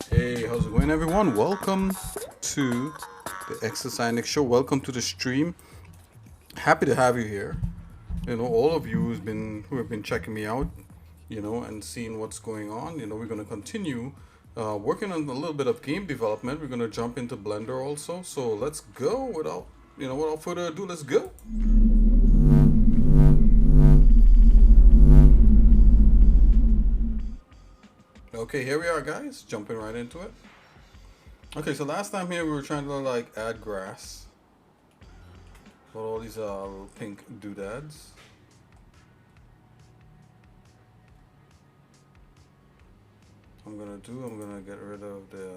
Hey, how's it going, everyone? Welcome to the Exercise Show. Welcome to the stream. Happy to have you here. You know, all of you who have been checking me out, you know, and seeing what's going on. You know, we're going to continue working on a little bit of game development. We're going to jump into Blender also. So let's go. Without further ado, let's go. Okay, here we are, guys. Jumping right into it. Okay, so last time here we were trying to like add grass. Got all these little pink doodads. I'm gonna get rid of the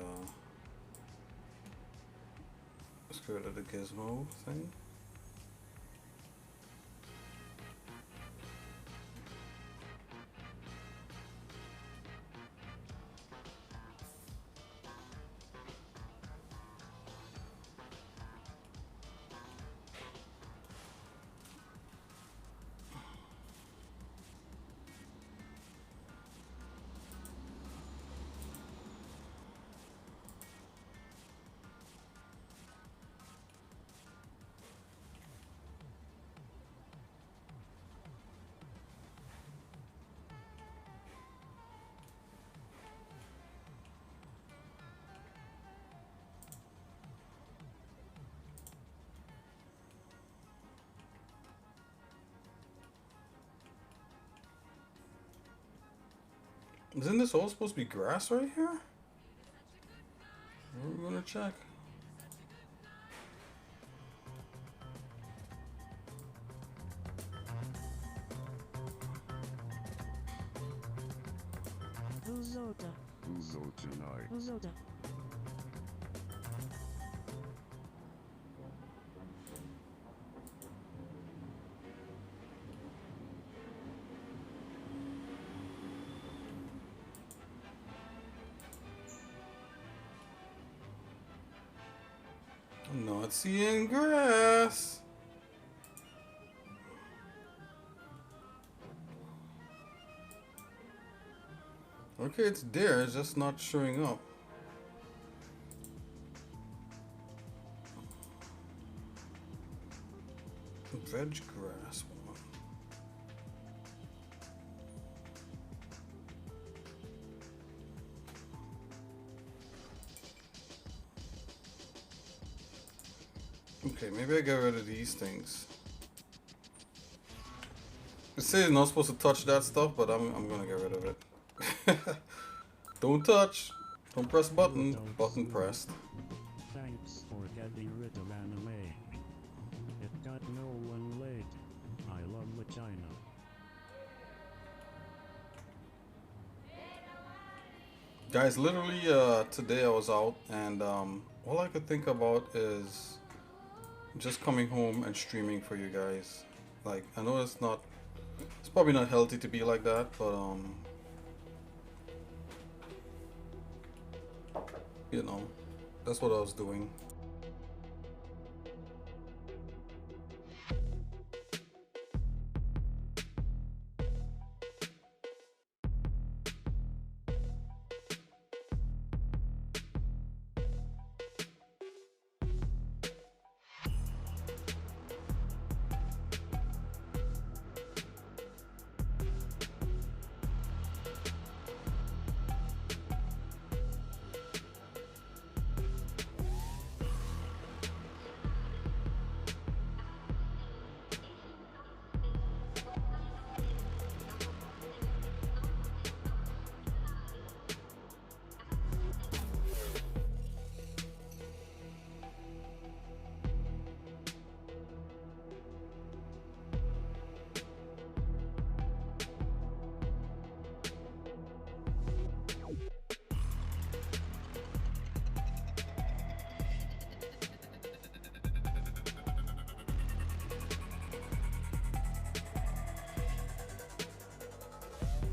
let's get rid of the gizmo thing. Isn't this all supposed to be grass right here? We're gonna check. I'm not seeing grass. Okay, it's there, it's just not showing up. Veg grass one. Okay, maybe I get rid of these things. It says you're not supposed to touch that stuff, but I'm gonna get rid of it. Don't touch. Don't press button. Button pressed. Thanks for getting rid of anime. It got no one laid. I love vagina. Guys, literally today I was out and all I could think about is just coming home and streaming for you guys. Like, I know it's probably not healthy to be like that, but you know, that's what I was doing.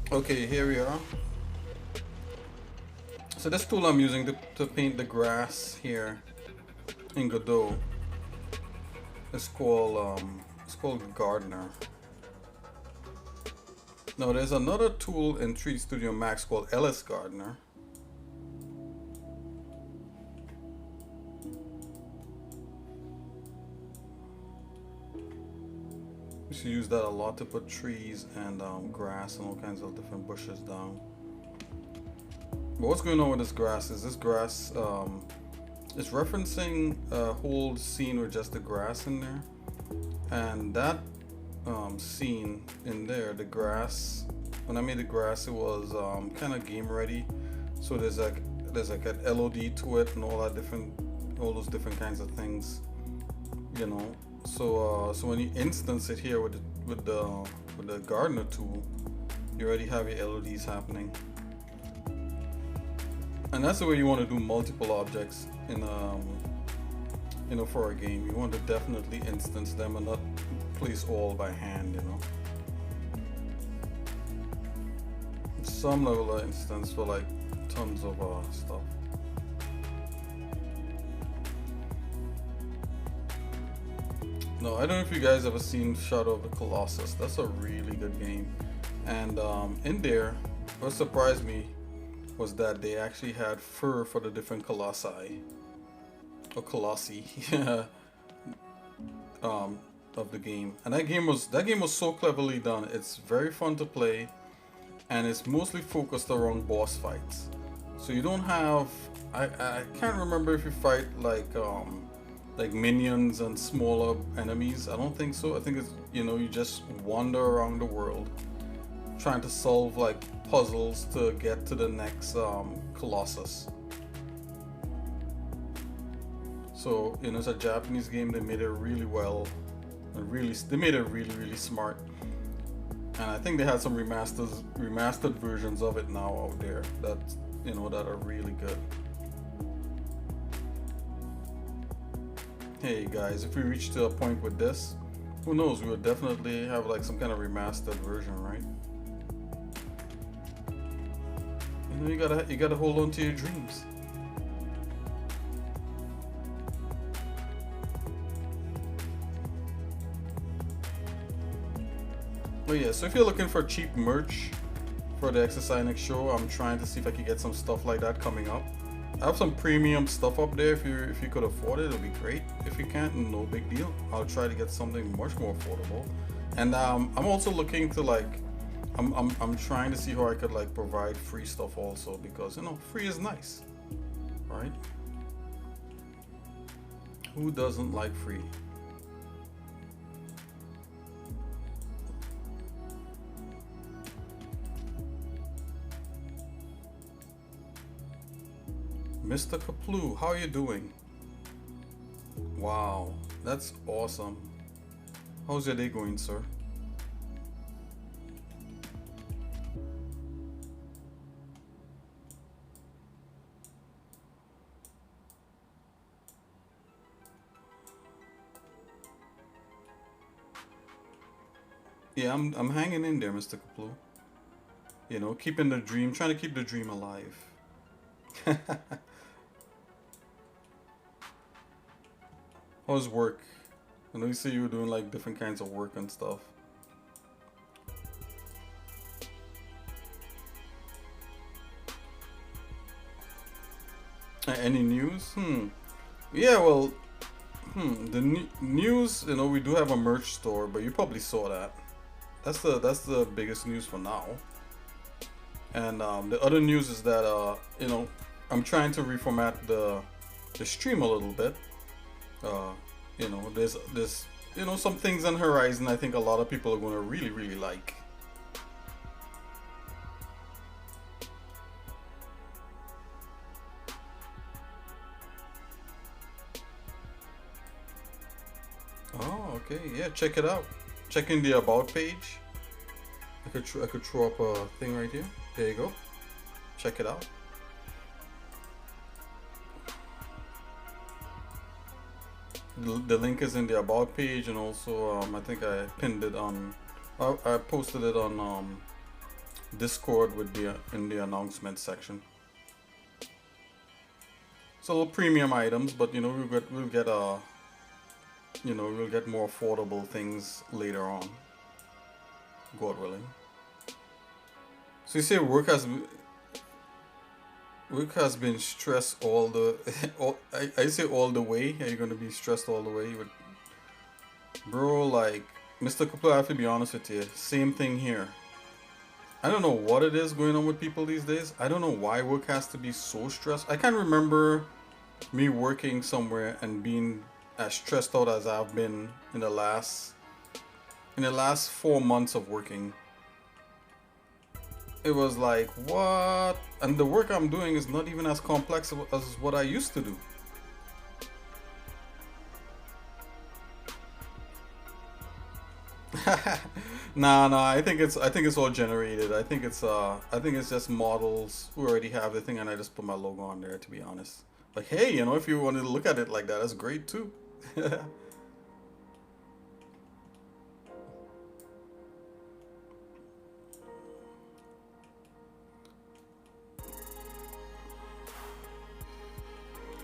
Okay, here we are. So this tool I'm using to paint the grass here in Godot is called Gardener. Now there's another tool in 3D Studio Max called LS Gardener. We should use that a lot to put trees and grass and all kinds of different bushes down. But what's going on with this grass is it's referencing a whole scene with just the grass in there, and that scene in there, the grass, when I made the grass, it was kind of game ready. So there's like an LOD to it and all those different kinds of things, you know. So when you instance it here with the gardener tool, you already have your LODs happening. And that's the way you want to do multiple objects in for a game. You want to definitely instance them and not place all by hand, you know. Some level of instance for like tons of stuff. No, I don't know if you guys ever seen Shadow of the Colossus. That's a really good game. And in there, what surprised me was that they actually had fur for the different colossi or colossi of the game. And that game was so cleverly done. It's very fun to play, and it's mostly focused around boss fights. So you don't have I can't remember if you fight like minions and smaller enemies. I don't think so. I think it's, you know, you just wander around the world trying to solve like puzzles to get to the next Colossus. So, you know, it's a Japanese game. They made it really well, and they made it really smart. And I think they had some remastered versions of it now out there that, you know, that are really good. Hey guys, if we reach to a point with this, who knows, we would definitely have like some kind of remastered version, right? You know, you gotta hold on to your dreams. Oh yeah, so if you're looking for cheap merch for the XSINX show, I'm trying to see if I can get some stuff like that coming up. I have some premium stuff up there. If you could afford it, it'll be great. If you can't, no big deal. I'll try to get something much more affordable. And I'm also looking to like, I'm trying to see how I could like provide free stuff also, because, you know, free is nice, right? Who doesn't like free? Mr. Kaplu, how are you doing? Wow, that's awesome. How's your day going, sir? Yeah, I'm hanging in there, Mr. Kaplu. You know, keeping the dream, trying to keep the dream alive. How's work? I know you say you were doing like different kinds of work and stuff. Any news? Yeah, well, the news, you know, we do have a merch store, but you probably saw that. That's the biggest news for now. And the other news is that you know, I'm trying to reformat the stream a little bit. You know, there's you know, some things on the horizon I think a lot of people are going to really like. Oh, okay, yeah, check it out. Check in the about page. I could throw up a thing right here. There you go. Check it out. The link is in the about page, and also I think I pinned it on. I posted it on Discord would be in the announcement section. It's a little premium items, but you know we'll get more affordable things later on, God willing. So you say work has been stressed all the I say all the way. Are you gonna be stressed all the way? With, bro, like Mr. Cooper, I have to be honest with you. Same thing here. I don't know what it is going on with people these days. I don't know why work has to be so stressed. I can't remember me working somewhere and being as stressed out as I've been in the last 4 months of working. It was like, what? And the work I'm doing is not even as complex as what I used to do. Nah, I think it's all generated. I think it's just models who already have the thing and I just put my logo on there, to be honest. Like, hey, you know, if you wanted to look at it like that, that's great too.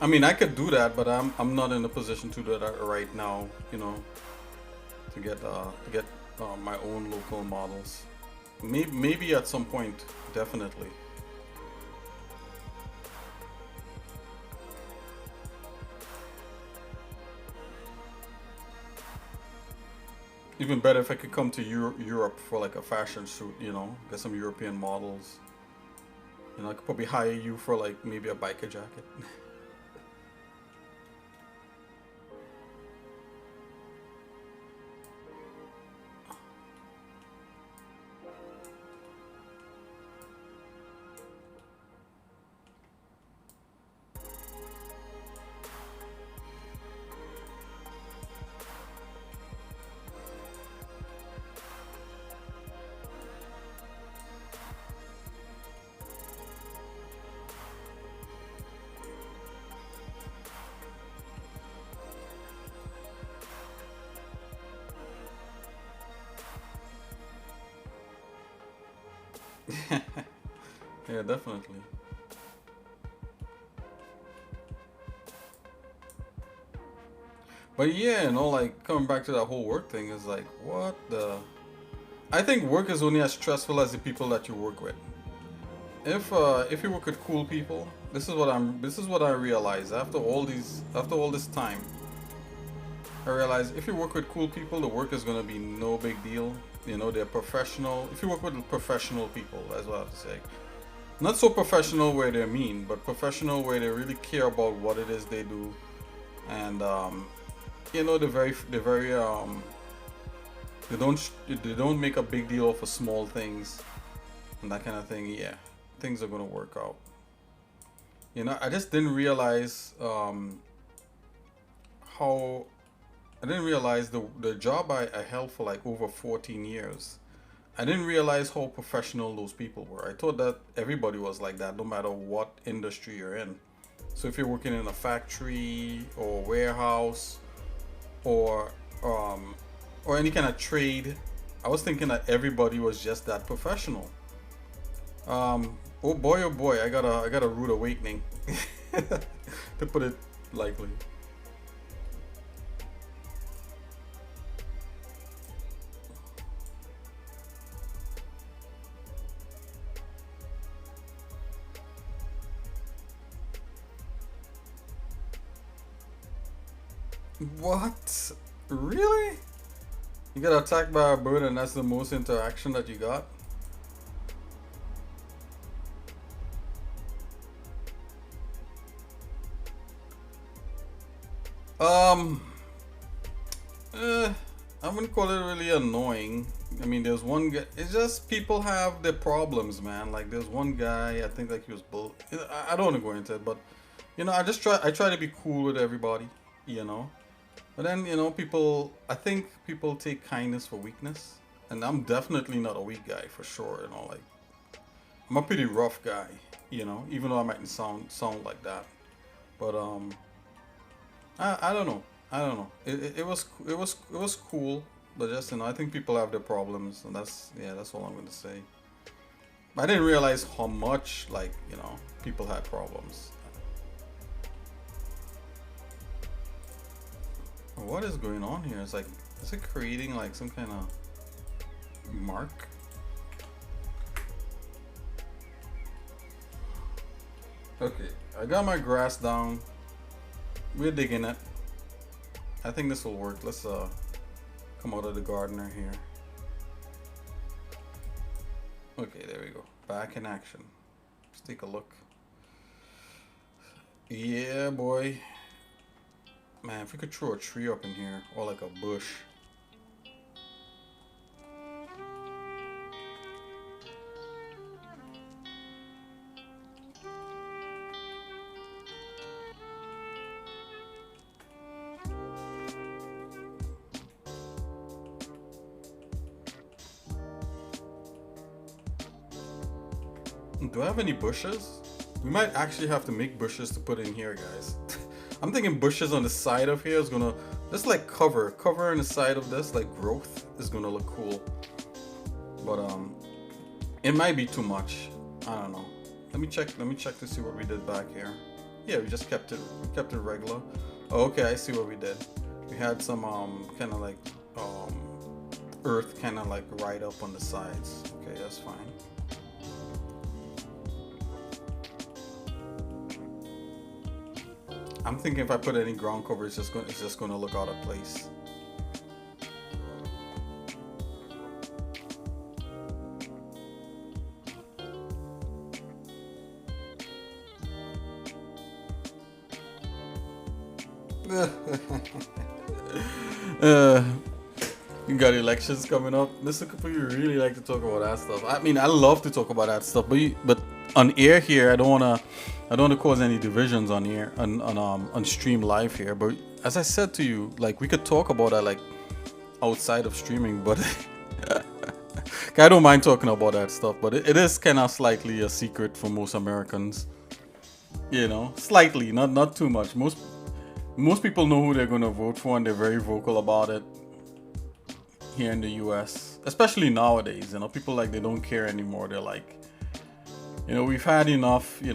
I mean, I could do that, but I'm not in a position to do that right now, you know, to get my own local models. Maybe at some point, definitely. Even better if I could come to Europe for like a fashion shoot, you know, get some European models. You know, I could probably hire you for like maybe a biker jacket. Yeah, definitely. But yeah, you know, like coming back to that whole work thing is like, what the? I think work is only as stressful as the people that you work with. If you work with cool people, this is what I realize after all this time. I realize if you work with cool people, the work is gonna be no big deal. You know, they're professional. If you work with professional people, that's what I have to say. Not so professional where they're mean, but professional where they really care about what it is they do, and you know, they don't make a big deal for small things and that kind of thing. Yeah, things are gonna work out. You know, I just didn't realize how I didn't realize the job I held for like over 14 years. I didn't realize how professional those people were. I thought that everybody was like that, no matter what industry you're in. So if you're working in a factory or warehouse or um, or any kind of trade, I was thinking that everybody was just that professional. Oh boy, I got a rude awakening, to put it lightly. What? Really? You got attacked by a bird and that's the most interaction that you got? Um, I wouldn't call it really annoying. I mean, there's one guy. It's just people have their problems, man. Like there's one guy. I think like he was bull. I don't want to go into it, but you know, I try to be cool with everybody. You know, but then you know, I think people take kindness for weakness, and I'm definitely not a weak guy for sure. You know, like I'm a pretty rough guy. You know, even though I mightn't sound like that, but I don't know. I don't know. It was cool, but just you know, I think people have their problems, and that's yeah, that's all I'm gonna say. I didn't realize how much, like, people had problems. What is going on here? It's like, is it creating like some kind of mark? Okay, I got my grass down. We're digging it. I think this will work. Let's come out of the gardener here. Okay, there we go. Back in action. Let's take a look. Yeah, boy. Man, if we could throw a tree up in here, or like a bush. Do I have any bushes? We might actually have to make bushes to put in here, guys. I'm thinking bushes on the side of here is gonna just like cover on the side of this, like growth is gonna look cool. But it might be too much. I don't know. Let me check to see what we did back here. Yeah, we just kept it regular. Oh, okay, I see what we did. We had some kind of like earth kind of like right up on the sides. Okay, that's fine. I'm thinking if I put any ground cover, it's just going to look out of place. You got elections coming up. Mr. Cooper, you really like to talk about that stuff. I mean, I love to talk about that stuff, but on air here, I don't wanna cause any divisions on air on stream live here. But as I said to you, like we could talk about that like outside of streaming, but I don't mind talking about that stuff. But it is kind of slightly a secret for most Americans, slightly, not too much. Most people know who they're gonna vote for, and they're very vocal about it here in the US, especially nowadays. People like they don't care anymore. They're like, we've had enough, we're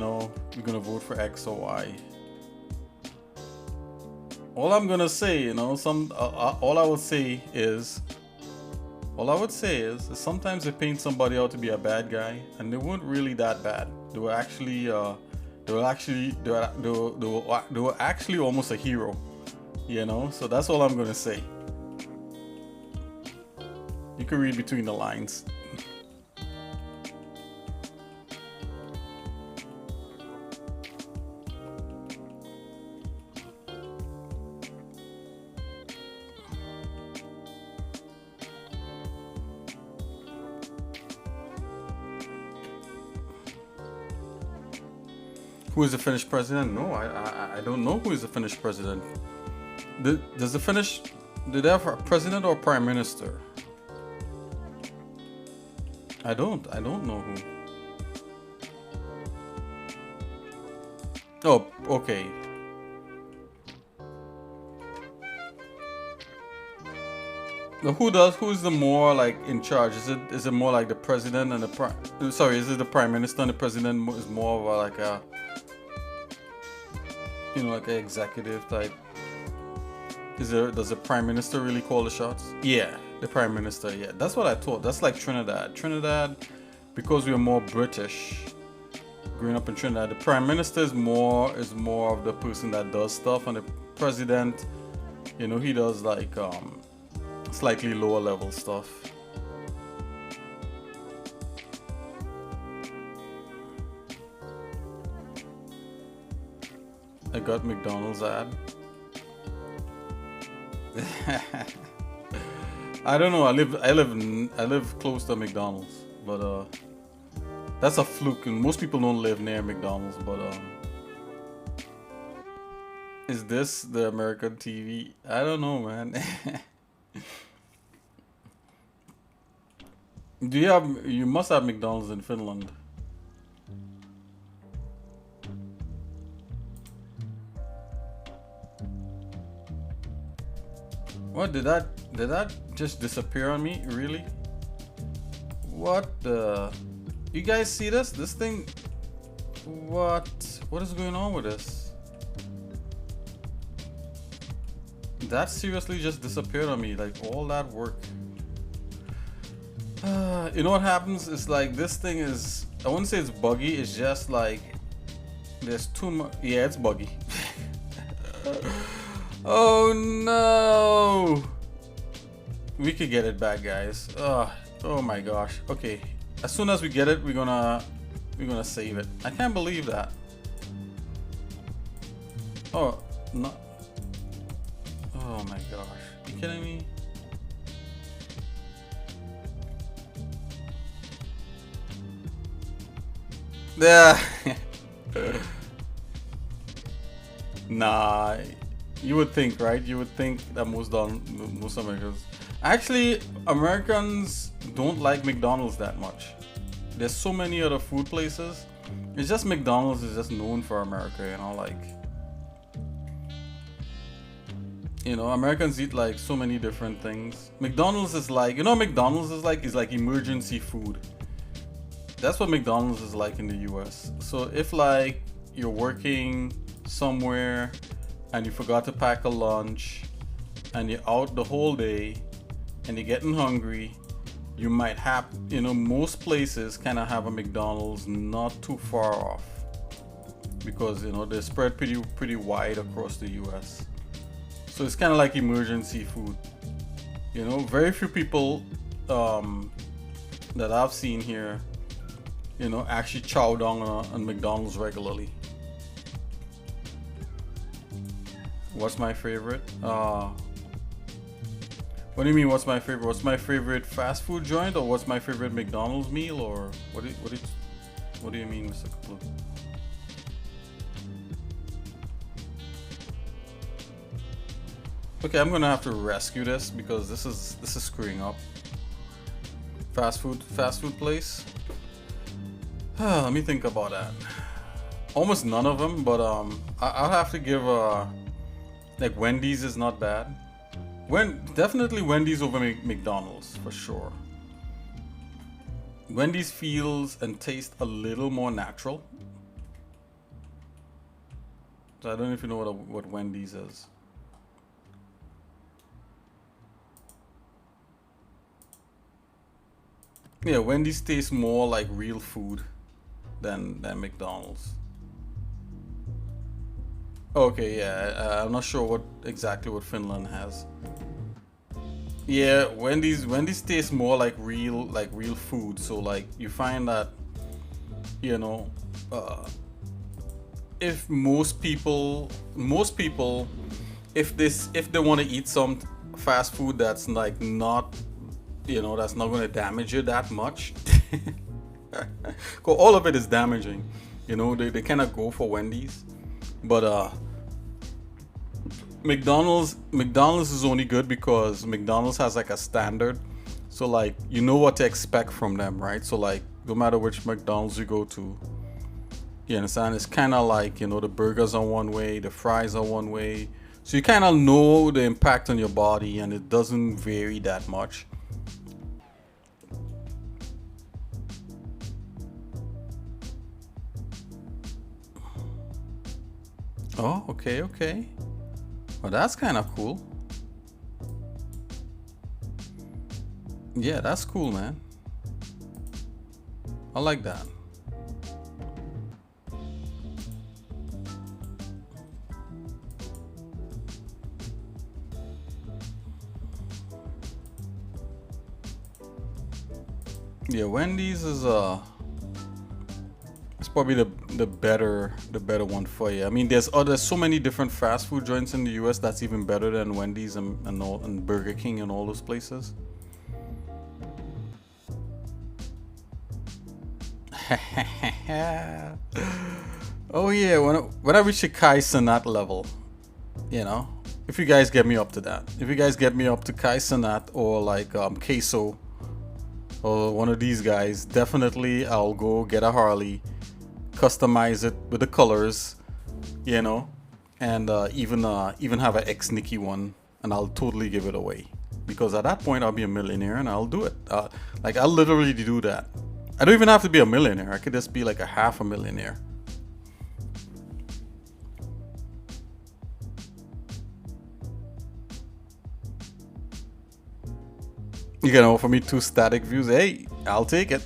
gonna vote for X or Y. All I'm gonna say, all I would say is sometimes they paint somebody out to be a bad guy, and they weren't really that bad. They were actually almost a hero, so that's all I'm gonna say. You can read between the lines. Who is the Finnish president? No, I don't know who is the Finnish president. Do they have a president or prime minister? I don't know who. Oh, okay. Now who's the more like in charge? Is it more like the president and is it the prime minister and the president is more of like a like an executive type? Does the prime minister really call the shots? Yeah, the prime minister. Yeah, that's what I thought. That's like Trinidad, because we're more British. Growing up in Trinidad, the prime minister is more of the person that does stuff, and the president, he does like slightly lower level stuff. I got McDonald's ad. I don't know. I live close to McDonald's, but that's a fluke, and most people don't live near McDonald's. But is this the American TV? I don't know, man. You must have McDonald's in Finland. What did that just disappear on me? Really? What the? You guys see this? This thing. What? What is going on with this? That seriously just disappeared on me. Like all that work. You know what happens? It's like this thing is. I wouldn't say it's buggy. It's just like there's too much. Yeah, it's buggy. Oh no! We could get it back, guys. Oh my gosh. Okay. As soon as we get it, we're gonna save it. I can't believe that. Oh no. Oh my gosh. You kidding me? Yeah. Nah. You would think, right? You would think that most Americans. Actually, Americans don't like McDonald's that much. There's so many other food places. It's just McDonald's is just known for America, you know, like. You know, Americans eat like so many different things. McDonald's is like, you know, McDonald's is like emergency food. That's what McDonald's is like in the US. So if like you're working somewhere and you forgot to pack a lunch and you're out the whole day and you're getting hungry, you might have, you know, most places kind of have a McDonald's not too far off because, you know, they're spread pretty wide across the US. So it's kind of like emergency food. You know, very few people that I've seen here, you know, actually chow down on McDonald's regularly. What's my favorite? What do you mean? What's my favorite? What's my favorite fast food joint, or what's my favorite McDonald's meal, or what do you mean, Mr. Kaplu? Okay, I'm gonna have to rescue this because this is screwing up. Fast food place. Let me think about that. Almost none of them, but I'll have to give like Wendy's is not bad. Definitely Wendy's over McDonald's for sure. Wendy's feels and tastes a little more natural. So I don't know if you know what Wendy's is. Yeah, Wendy's tastes more like real food than McDonald's. Okay, yeah, I'm not sure exactly what Finland has. Yeah, Wendy's tastes more like real food. So like you find that, you know, if most people if they want to eat some fast food that's like not, you know, that's not going to damage you that much. All of it is damaging, you know. They kind of go for Wendy's, but McDonald's is only good because McDonald's has like a standard, so like you know what to expect from them, right? So like no matter which McDonald's you go to, you understand, it's kind of like, you know, the burgers are one way, the fries are one way, so you kind of know the impact on your body and it doesn't vary that much. Oh, okay. Well, that's kind of cool. Yeah, that's cool, man. I like that. Yeah, Wendy's is it's probably the better one for you. I mean, there's so many different fast food joints in the US that's even better than Wendy's and Burger King and all those places. Oh yeah, when I reach the Kai Sanat level, you know, if you guys get me up to that, if you guys get me up to Kai Sanat or like Queso or one of these guys, definitely I'll go get a Harley, customize it with the colors, you know, and even have an ex Nikki one, and I'll totally give it away because at that point I'll be a millionaire and I'll do it. Like I'll literally do that. I don't even have to be a millionaire. I could just be like a half a millionaire. You can offer me 2 static views. Hey, I'll take it.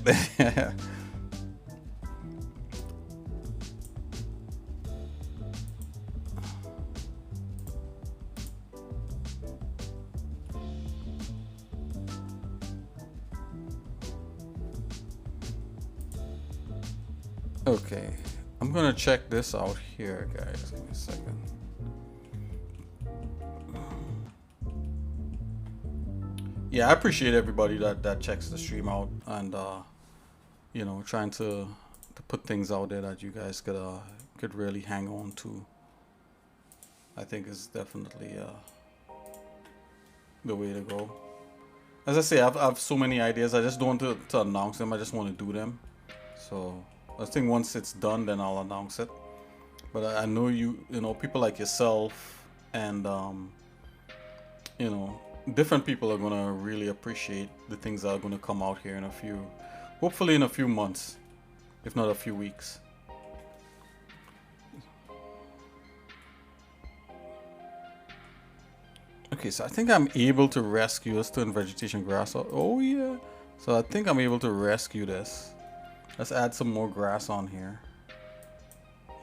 Okay, I'm gonna check this out here, guys. Give me a second. Yeah, I appreciate everybody that checks the stream out and you know, trying to put things out there that you guys could really hang on to. I think is definitely the way to go. As I say, I've so many ideas. I just don't want to announce them. I just want to do them. So I think once it's done, then I'll announce it. But I know you know, people like yourself and you know, different people are gonna really appreciate the things that are gonna come out here in hopefully in a few months, if not a few weeks. Okay, so I think I'm able to rescue this in vegetation grass. Oh yeah. So I think I'm able to rescue this. Let's add some more grass on here.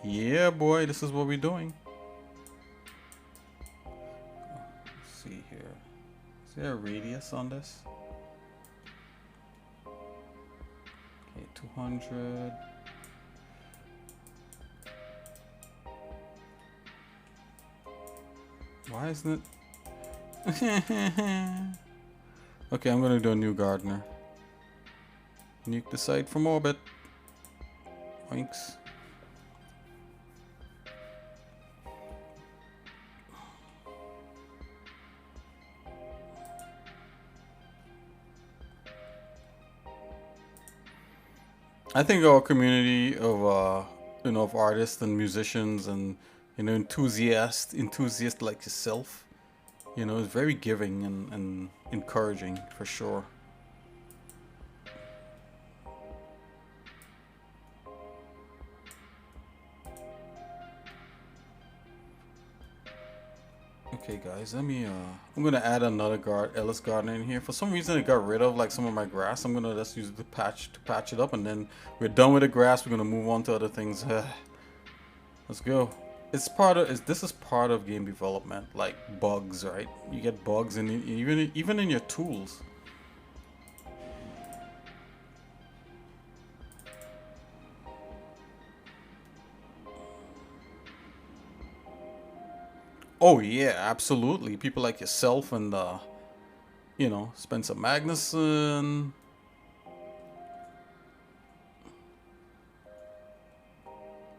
Yeah, boy, this is what we're doing. Let's see here. Is there a radius on this? Okay, 200. Why isn't it? Okay, I'm gonna do a new gardener. Nuke the site from orbit. Oinks. I think our community of you know, of artists and musicians and, you know, enthusiasts like yourself, you know, is very giving and encouraging for sure. Okay guys, let me I'm gonna add another Ellis gardener in here. For some reason it got rid of like some of my grass. I'm gonna just use it to patch it up, and then we're done with the grass. We're gonna move on to other things. Let's go. This is part of game development, like bugs, right? You get bugs and even in your tools. Oh yeah, absolutely. People like yourself and you know, Spencer Magnuson.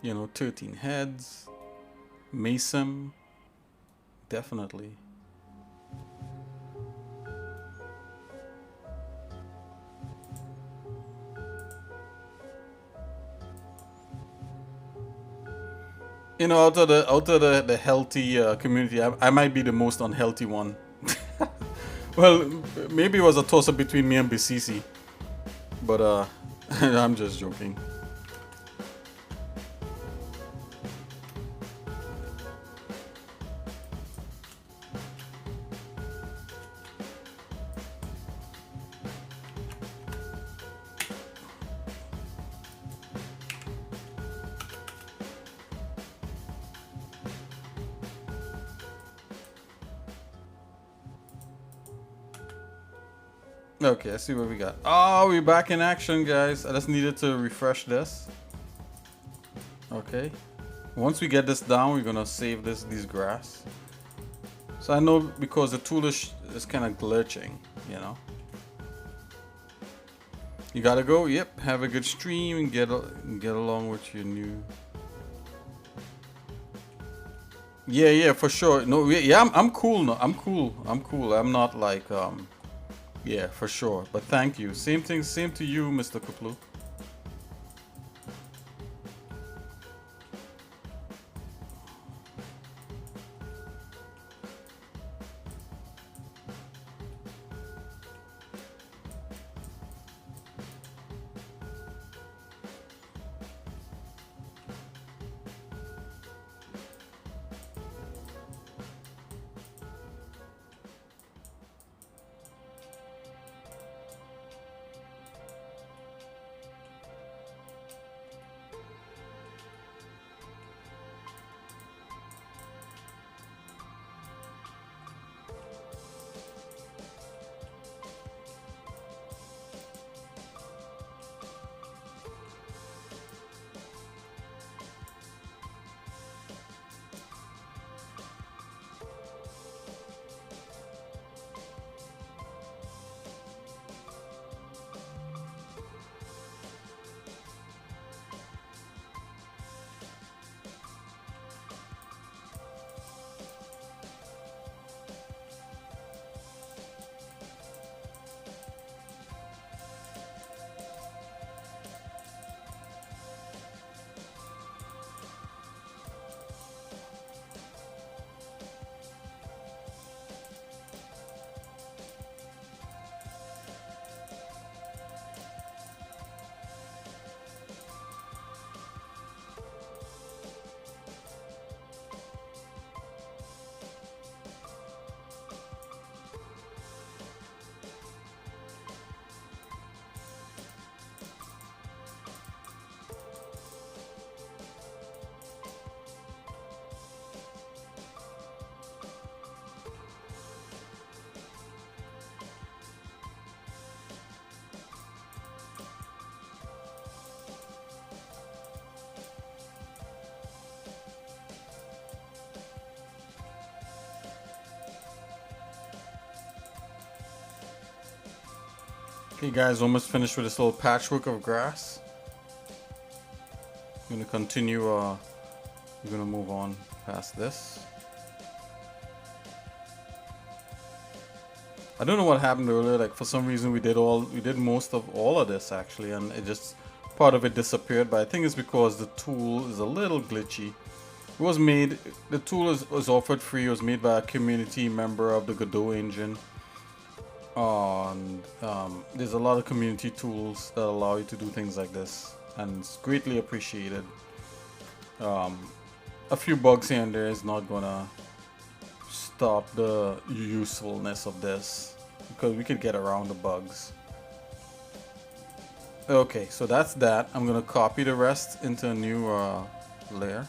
You know, 13 Heads. Mason. Definitely. You know, out of the healthy community, I might be the most unhealthy one. Well, maybe it was a toss-up between me and BCC. But I'm just joking. Okay, let's see what we got. Oh, we're back in action, guys. I just needed to refresh this. Okay. Once we get this down, we're gonna save these grass. So I know because the tool is kind of glitching, you know. You gotta go. Yep. Have a good stream and get along with your new. Yeah, for sure. No, yeah, I'm cool. No, I'm cool. I'm not like yeah, for sure. But thank you. Same to you, Mr. Kuplu. Okay guys, almost finished with this little patchwork of grass. I'm gonna continue, we're gonna move on past this. I don't know what happened earlier, like for some reason we did most of all of this actually, and it just, part of it disappeared, but I think it's because the tool is a little glitchy. It was made, the tool was offered free, it was made by a community member of the Godot engine. And there's a lot of community tools that allow you to do things like this, and it's greatly appreciated. A few bugs here and there is not gonna stop the usefulness of this, because we could get around the bugs. Okay, so that's that. I'm gonna copy the rest into a new layer.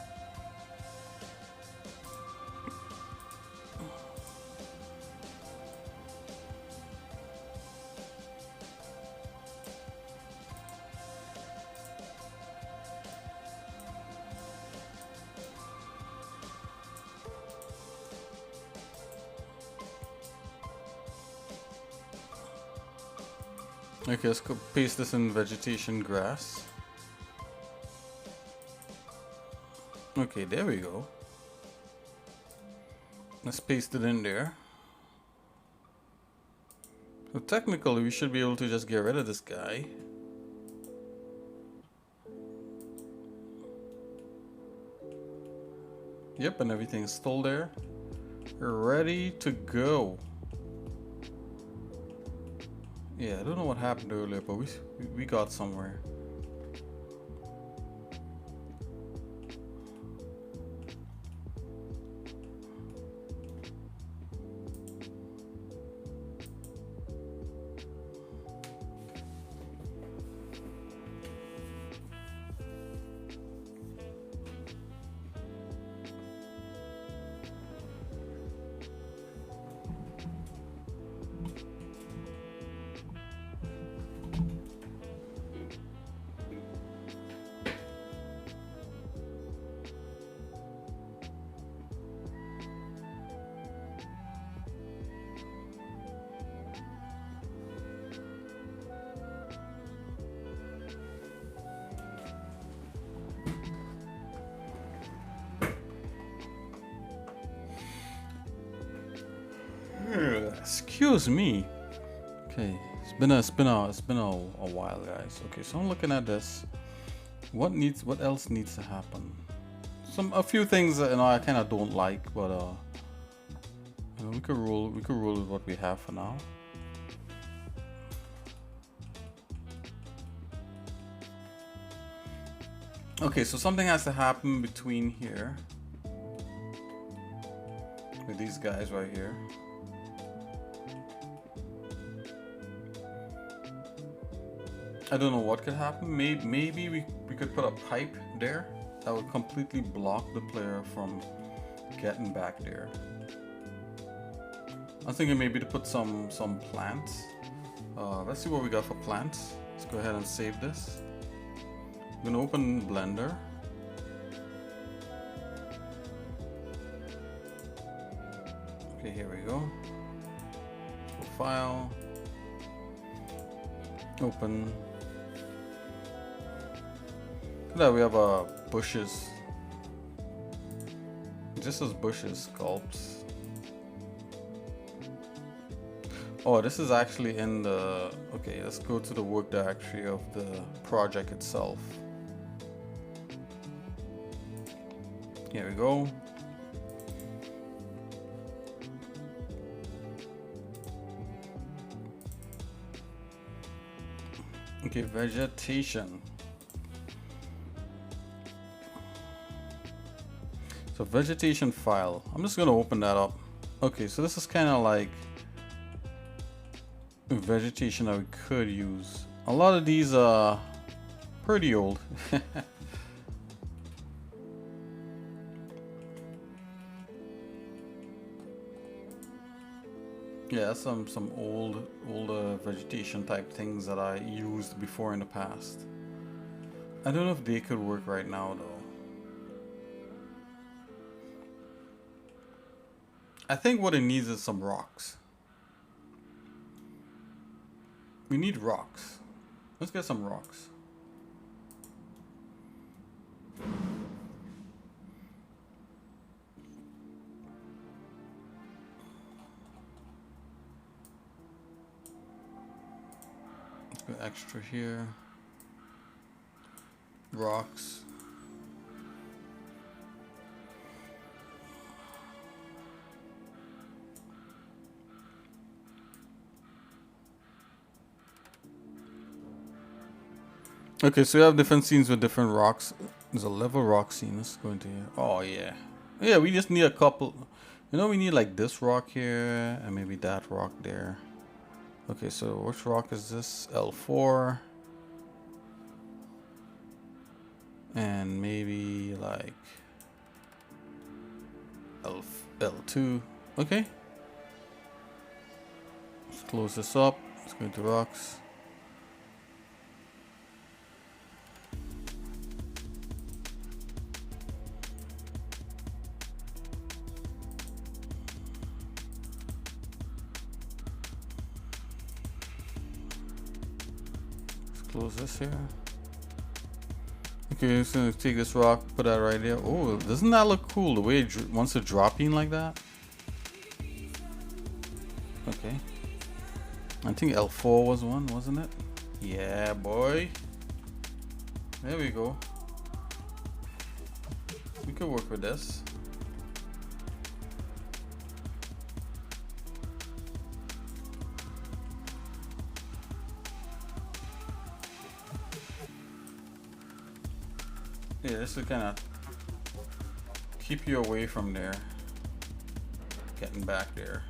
Okay, let's go paste this in vegetation grass. Okay, there we go. Let's paste it in there. So technically we should be able to just get rid of this guy. Yep, and everything's still there. We're ready to go. Yeah, I don't know what happened earlier, but we got somewhere. Excuse me. Okay, it's been a while, guys. Okay, so I'm looking at this. What else needs to happen? A few things that, I kind of don't like, but we could roll with what we have for now. Okay, so something has to happen between here with these guys right here. I don't know what could happen. Maybe we could put a pipe there that would completely block the player from getting back there. I'm thinking maybe to put some plants. Let's see what we got for plants. Let's go ahead and save this. I'm gonna open Blender. Okay, here we go. File. Open. There we have bushes. Just as bushes sculpts. Oh, this is actually in the... Okay, let's go to the work directory of the project itself. Here we go. Okay, vegetation. So vegetation file. I'm just gonna open that up. Okay, so this is kind of like vegetation that we could use. A lot of these are pretty old. Yeah, some older vegetation type things that I used before in the past. I don't know if they could work right now though. I think what it needs is some rocks. We need rocks. Let's get some rocks. Let's go extra here. Rocks. Okay, so we have different scenes with different rocks. There's a level rock scene. Let's go into here. Oh yeah. Yeah, we just need a couple. You know, we need like this rock here and maybe that rock there. Okay, so which rock is this? L4. And maybe like L2. Okay. Let's close this up. Let's go into rocks. Close this here. Okay, I'm just gonna take this rock, put that right there. Oh, doesn't that look cool? The way it wants to drop in like that. Okay. I think L4 was one, wasn't it? Yeah, boy. There we go. We could work with this. Yeah, this will kind of keep you away from there. Getting back there.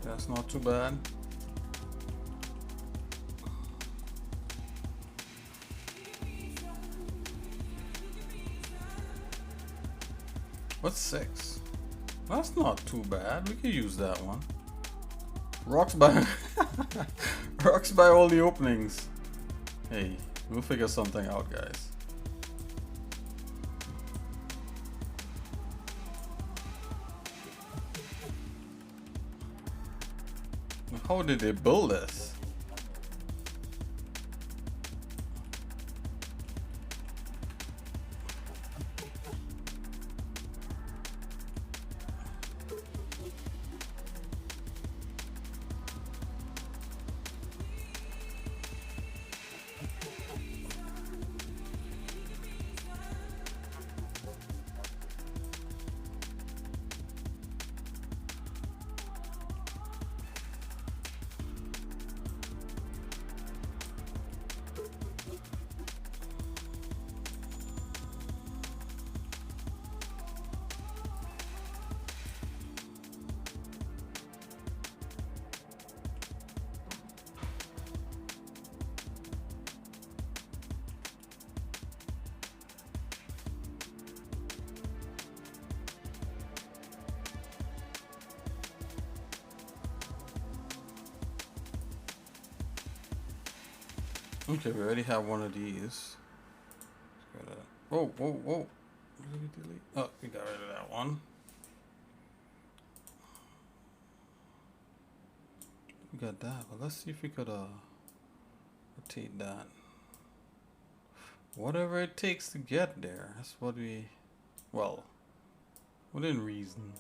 That's not too bad. What's 6? That's not too bad. We could use that one. Rocks by rocks by all the openings. Hey, we'll figure something out, guys. How did they build this? Okay, we already have one of these. Whoa, whoa, whoa. Delete. Oh, we got rid of that one. We got that, but let's see if we could rotate that. Whatever it takes to get there. That's what we, well, within reason.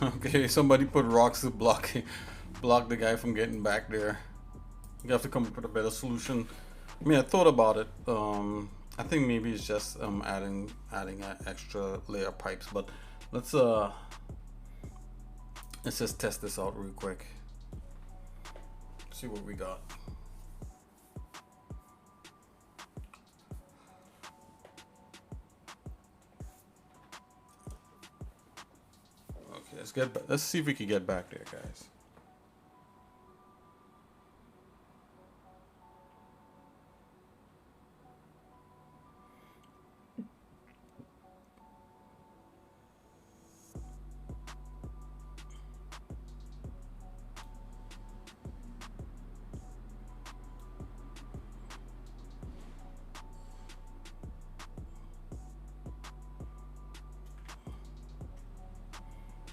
Okay, somebody put rocks to block the guy from getting back there. You have to come up with a better solution. I mean, I thought about it. I think maybe it's just adding an extra layer of pipes. But let's uh let's just test this out real quick. See what we got. Okay, let's see if we can get back there, guys.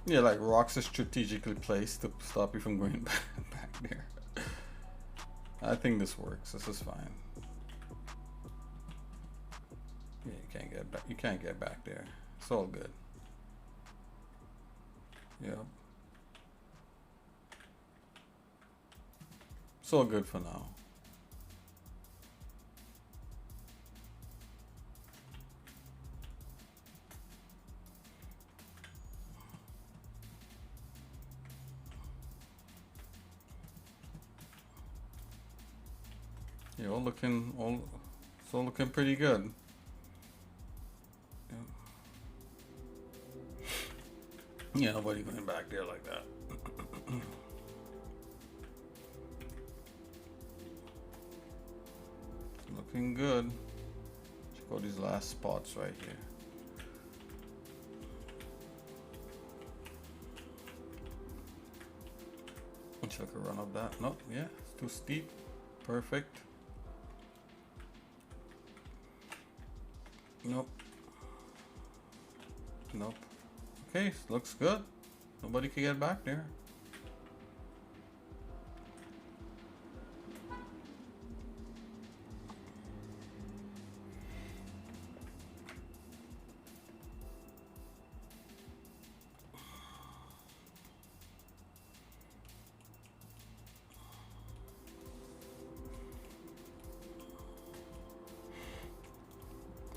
Yeah, like rocks are strategically placed to stop you from going back there. I think this works. This is fine. Yeah, you can't get back. You can't get back there. It's all good. Yep. It's all good for now. Yeah, it's all looking pretty good. Yeah, nobody going back there like that. Looking good. Check out these last spots right here. Wish I could run up that. Nope, yeah, it's too steep. Perfect. Nope. Nope. Okay, looks good. Nobody can get back there.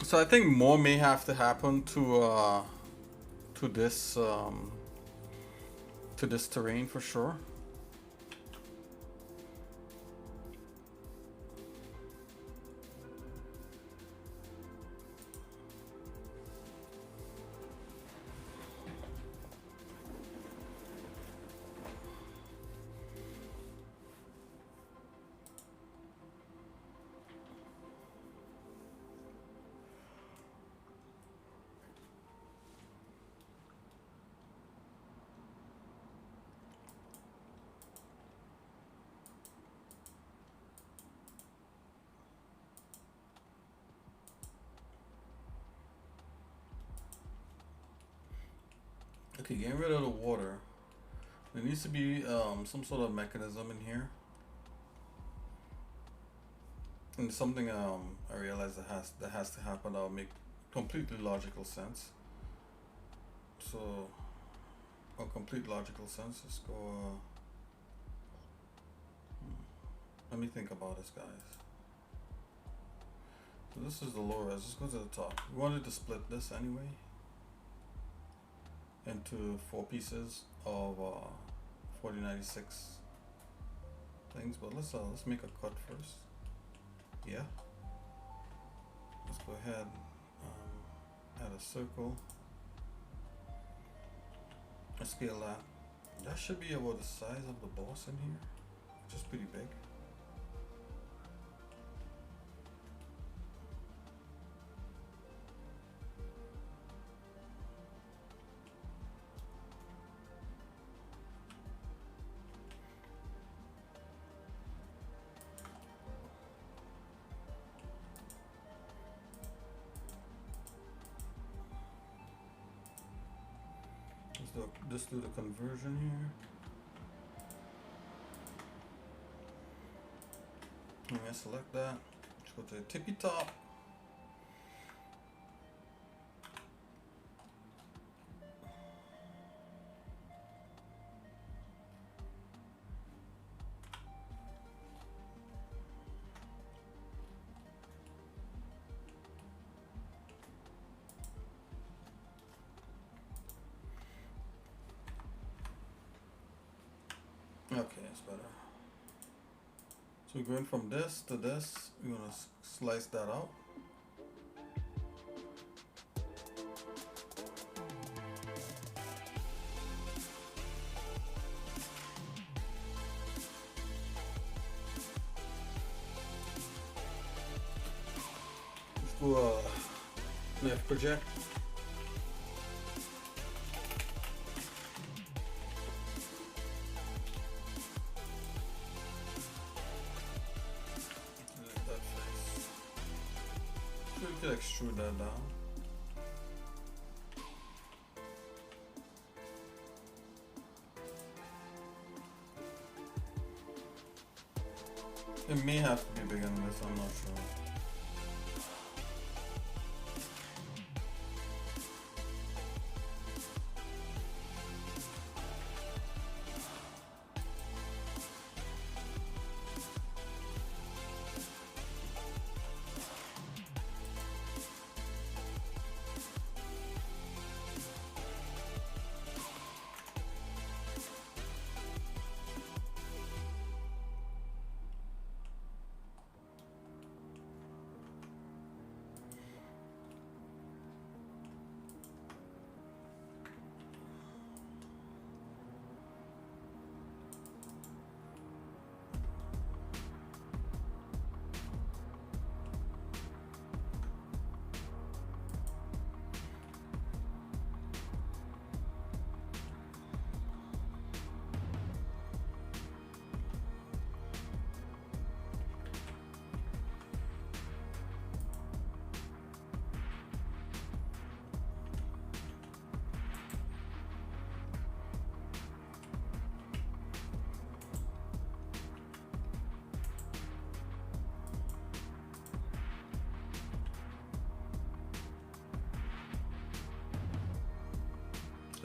So I think more may have to happen to this terrain for sure. Okay, getting rid of the water. There needs to be some sort of mechanism in here. And something I realized that has to happen that'll make completely logical sense. So, a complete logical sense. Let's go. Let me think about this, guys. So this is the low res. Let's go to the top. We wanted to split this anyway into 4 pieces of 4096 things, but let's make a cut first. Yeah. Let's go ahead, add a circle. Let's scale that. That should be about the size of the boss in here, which is pretty big. Let's do the conversion here. I'm gonna select that. Let's go to the tippy top. that's better. So we're going from this to this. We're gonna slice that out. Let's do a left project. We could extrude that down. It may have to be bigger than this, I'm not sure.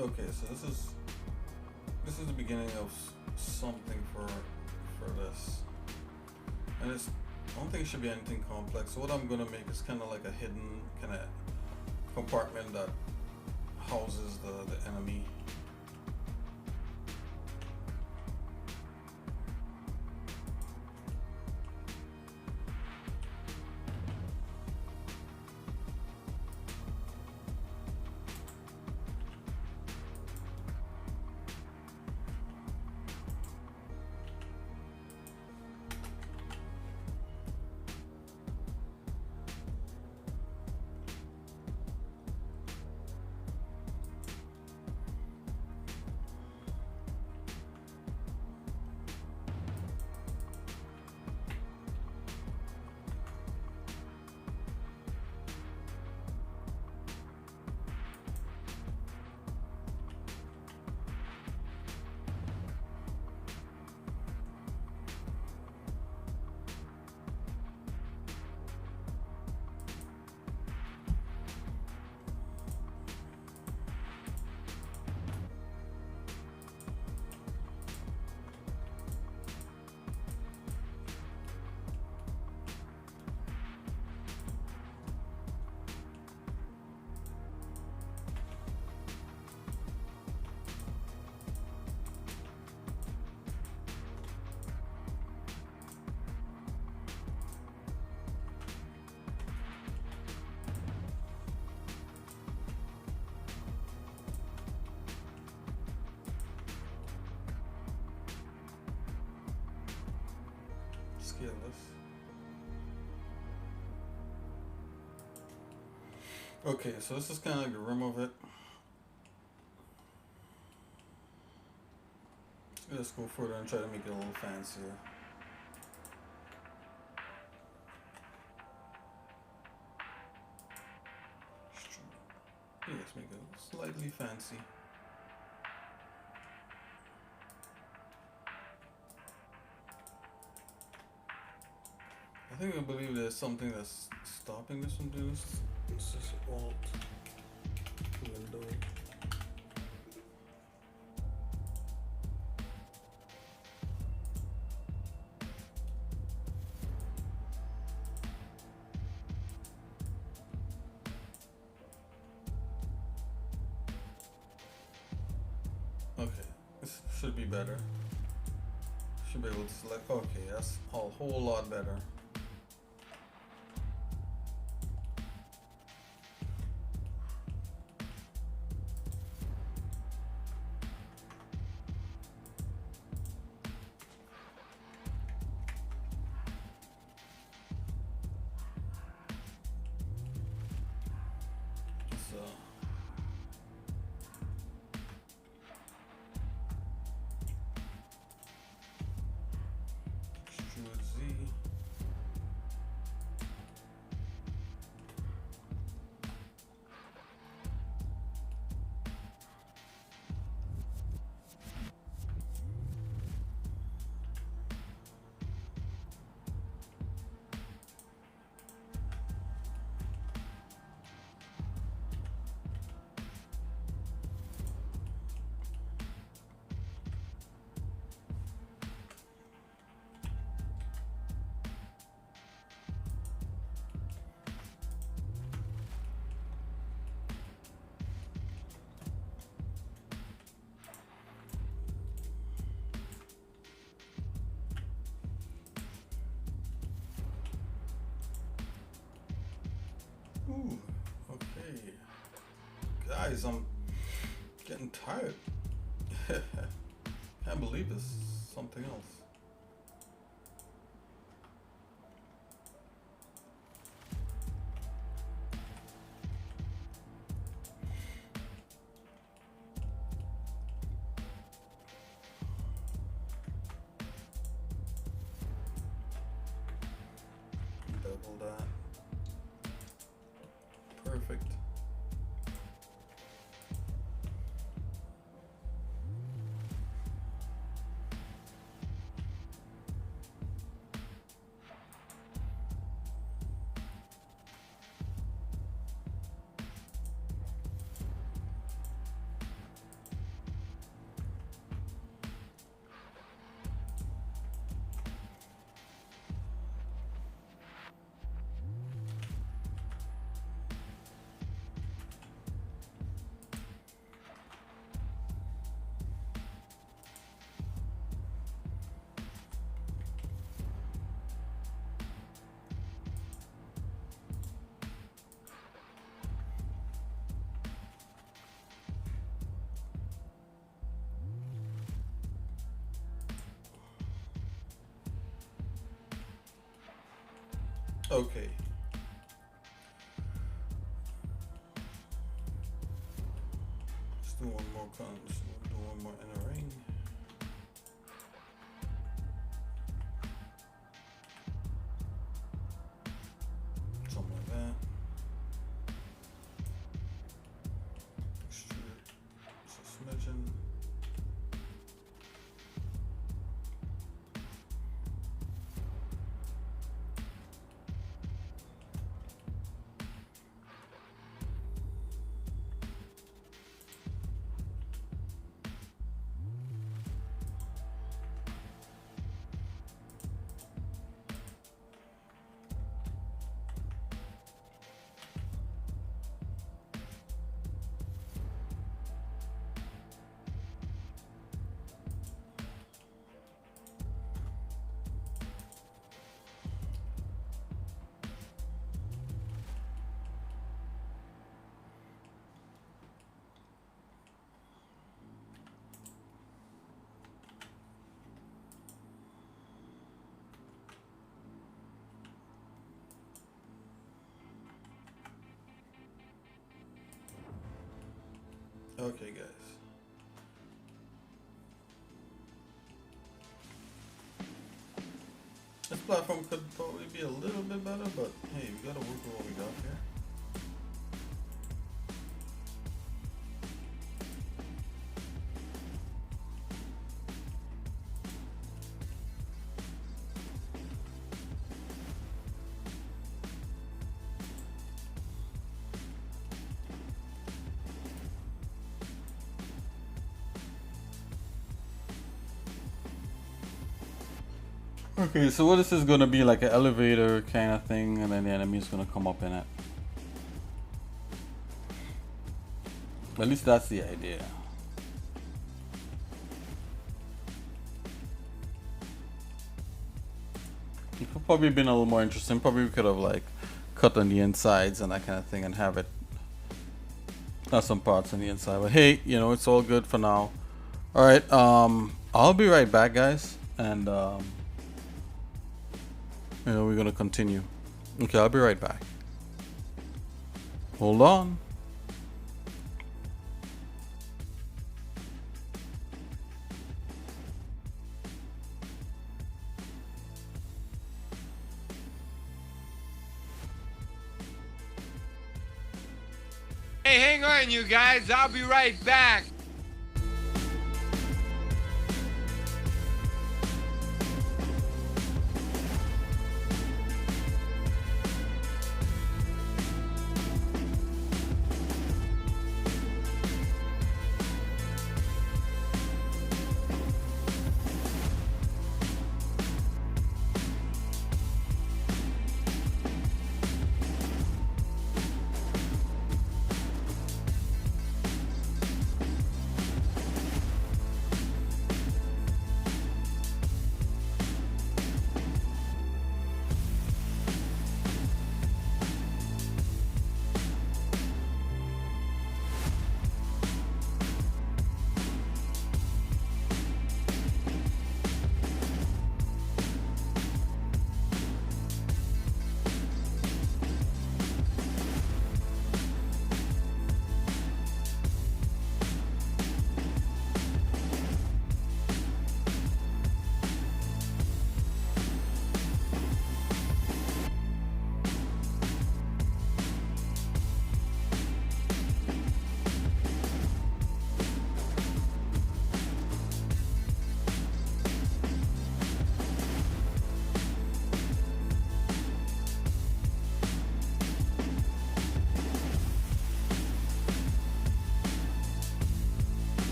Okay, so this is the beginning of something for this, and I don't think it should be anything complex. So what I'm gonna make is kind of like a hidden kind of compartment that houses the enemy. Scale this. Okay, so this is kind of like the rim of it. Let's go further and try to make it a little fancier. Yeah, let's make it slightly fancy. I believe there's something that's stopping this from doing this. This is Alt window. Okay, this should be better. Should be able to select. Okay, that's a whole lot better. So extrude Z. Ooh, okay. Guys, I'm getting tired. Can't believe this. Something else. Double that. Perfect. Okay. Let's do one more let's do one more inner ring. Something like that. Extrude just a smidgen. Okay, guys. This platform could probably be a little bit better, but hey, we gotta work with what we got here. Okay, so what this is gonna be like an elevator kind of thing, and then the enemy is gonna come up in it. At least that's the idea. probably been a little more interesting. Probably we could have like cut on the insides and that kind of thing and have some parts on the inside. But hey, you know, it's all good for now. All right, I'll be right back, guys, and you know, we're gonna continue. Okay, I'll be right back. Hold on. Hey, hang on, you guys. I'll be right back.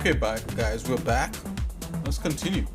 Okay, bye guys, we're back. Let's continue.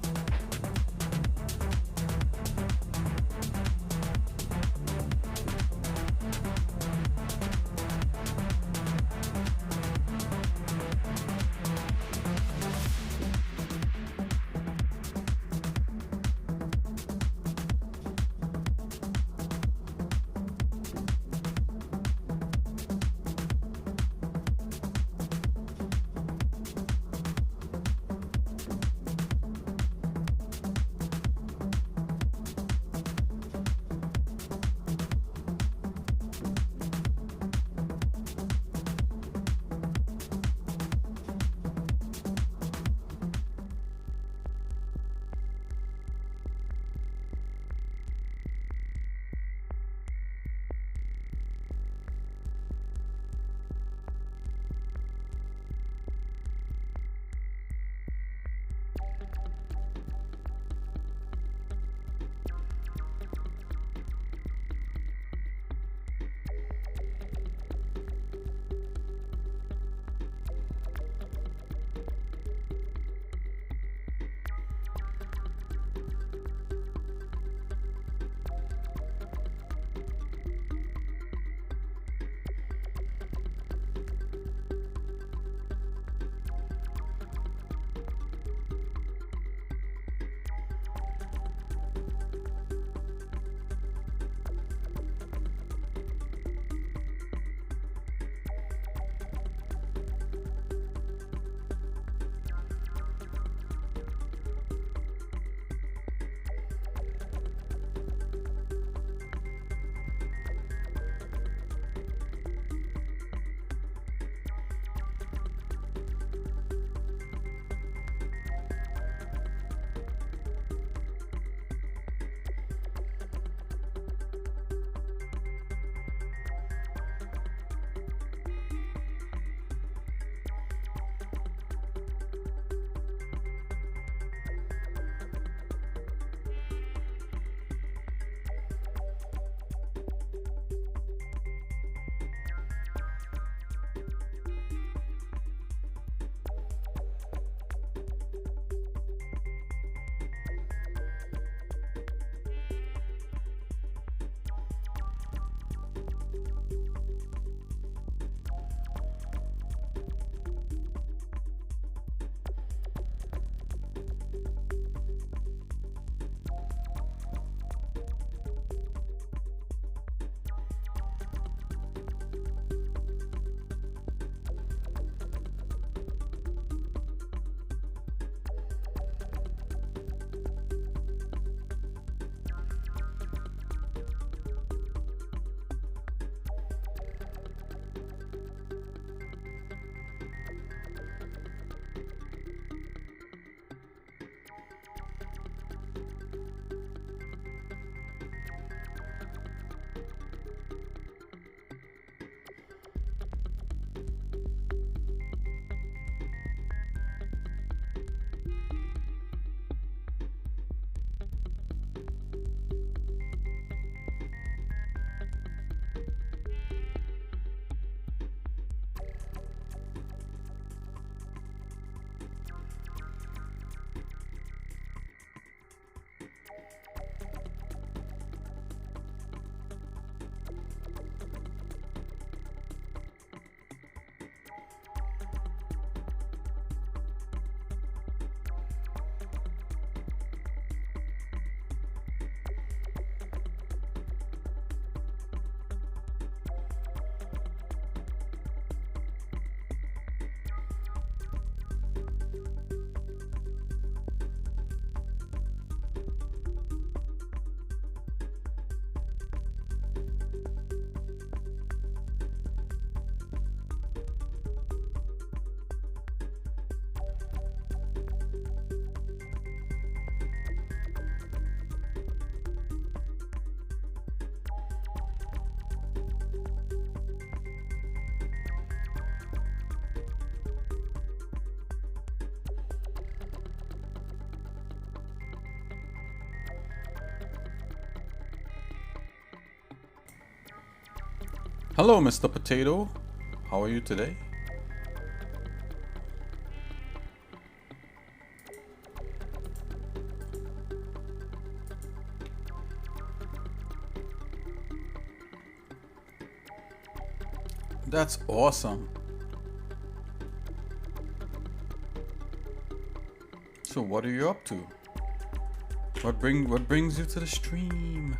Hello, Mr. Potato. How are you today? That's awesome. So what are you up to? What brings you to the stream?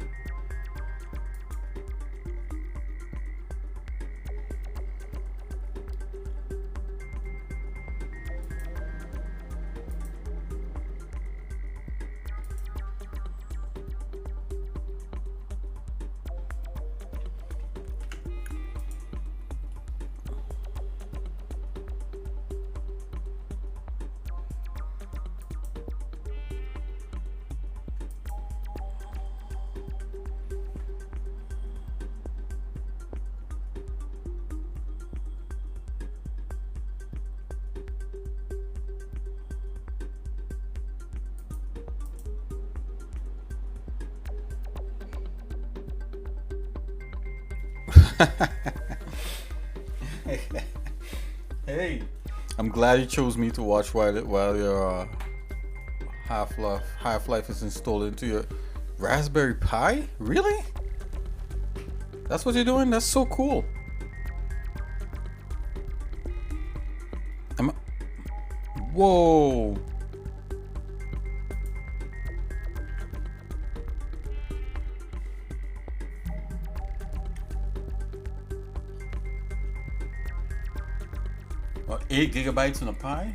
Hey, I'm glad you chose me to watch while your Half-Life is installed into your Raspberry Pi. Really? That's what you're doing? That's so cool. Whoa. What, 8 gigabytes in a Pi?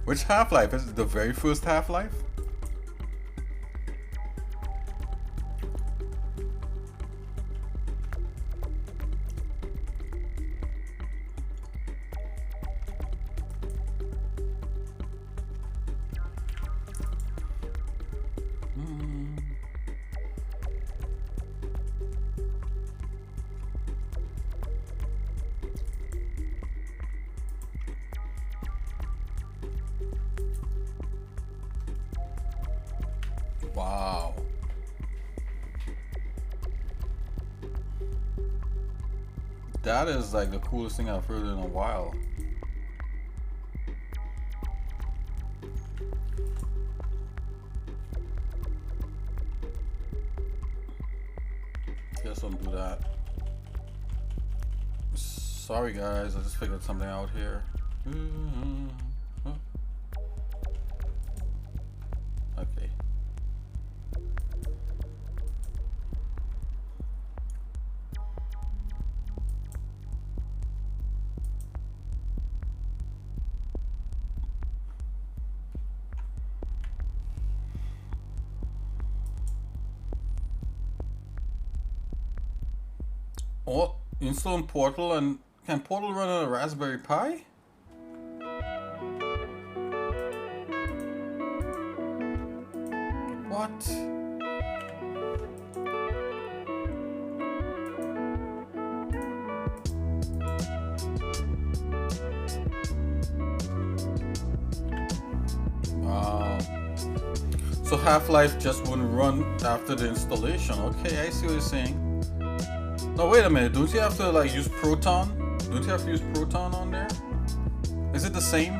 Which Half-Life? Is it the very first Half-Life? Wow. That is like the coolest thing I've heard in a while. Guess I'll do that. Sorry guys, I just figured something out here. Okay. Oh, install Portal, and can Portal run on a Raspberry Pi? What? Wow. So Half-Life just wouldn't run after the installation. Okay, I see what you're saying. No, wait a minute. Don't you have to like use Proton? Don't you have to use Proton on there? Is it the same?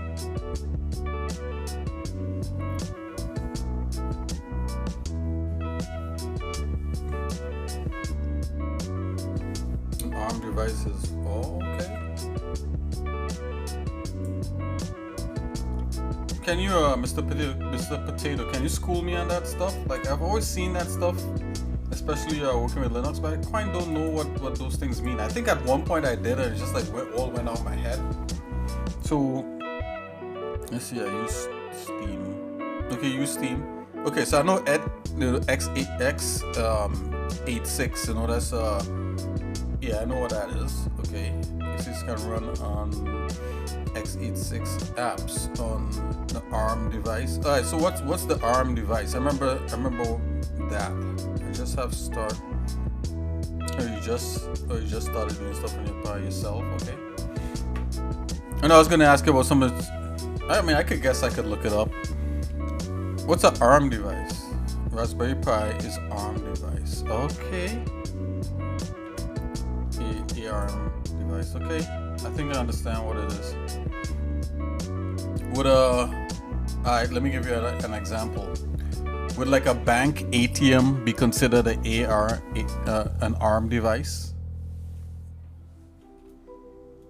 ARM devices. Oh, okay. Can you, Mr. Potato, can you school me on that stuff? Like, I've always seen that stuff, especially working with Linux, but I quite don't know what those things mean. I think at one point I did, and it just like all went out of my head. So let's see. I use Steam. Okay, use Steam. Okay, so I know the x86. You know, that's yeah, I know what that is. Okay, this can run on x86 apps on the ARM device. All right, so what's the ARM device? I remember that. I just have start. Or you just started doing stuff by yourself. Okay. And I was gonna ask you about some of. I mean, I could guess I could look it up. What's an ARM device? Raspberry Pi is ARM device. Okay. ARM device. Okay. I think I understand what it is. Would alright, let me give you an example. Would like a bank ATM be considered an ARM device?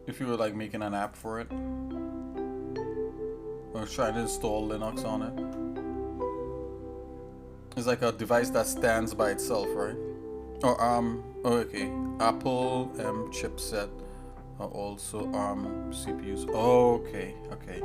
If you were like making an app for it? Or trying to install Linux on it? It's like a device that stands by itself, right? Or okay. Apple M chipset are also ARM CPUs. Okay, okay.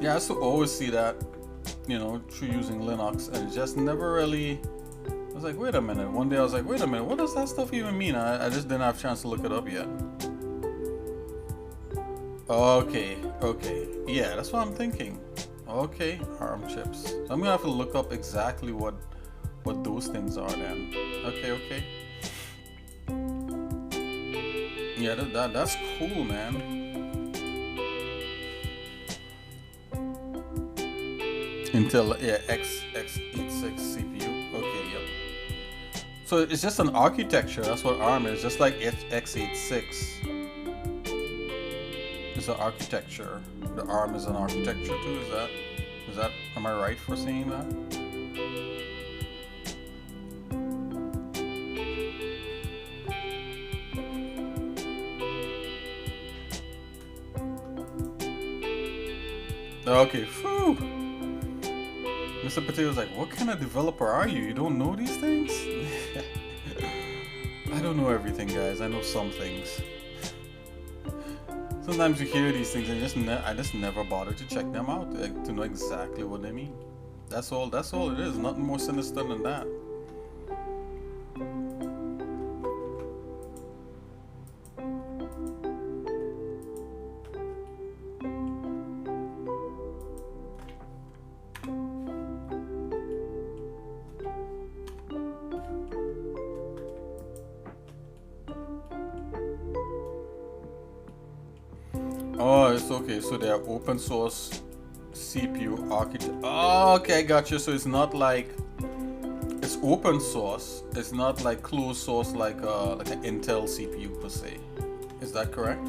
Yeah, I used to always see that, you know, through using Linux, and it just never really. I was like, wait a minute. One day I was like, wait a minute, what does that stuff even mean? I just didn't have a chance to look it up yet. Okay, okay. Yeah, that's what I'm thinking. Okay, ARM chips. So I'm gonna have to look up exactly what those things are then. Okay, okay. Yeah, that's cool, man. Intel, yeah, x86 CPU. Okay, yep. So it's just an architecture. That's what ARM is. Just like x86. It's an architecture. The ARM is an architecture too. Is that? Am I right for saying that? Okay. Phew. Mr. Potato's like, what kind of developer are you? You don't know these things? I don't know everything, guys. I know some things. Sometimes you hear these things and I just never bother to check them out, like, to know exactly what they mean. That's all it is. Nothing more sinister than that. Oh, it's okay. So they are open source CPU architecture. Oh, okay, I got you. So it's not like it's open source. It's not like closed source like an Intel CPU per se. Is that correct?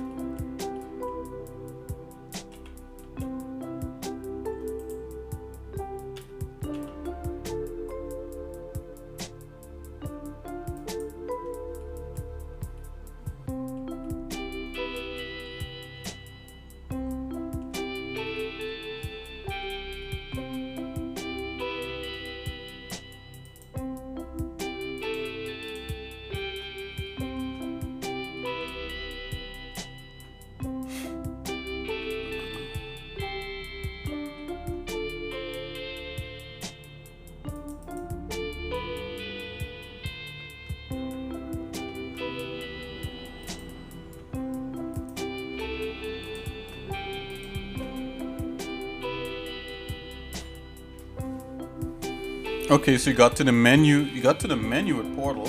Okay, so you got to the menu. You got to the menu with Portal.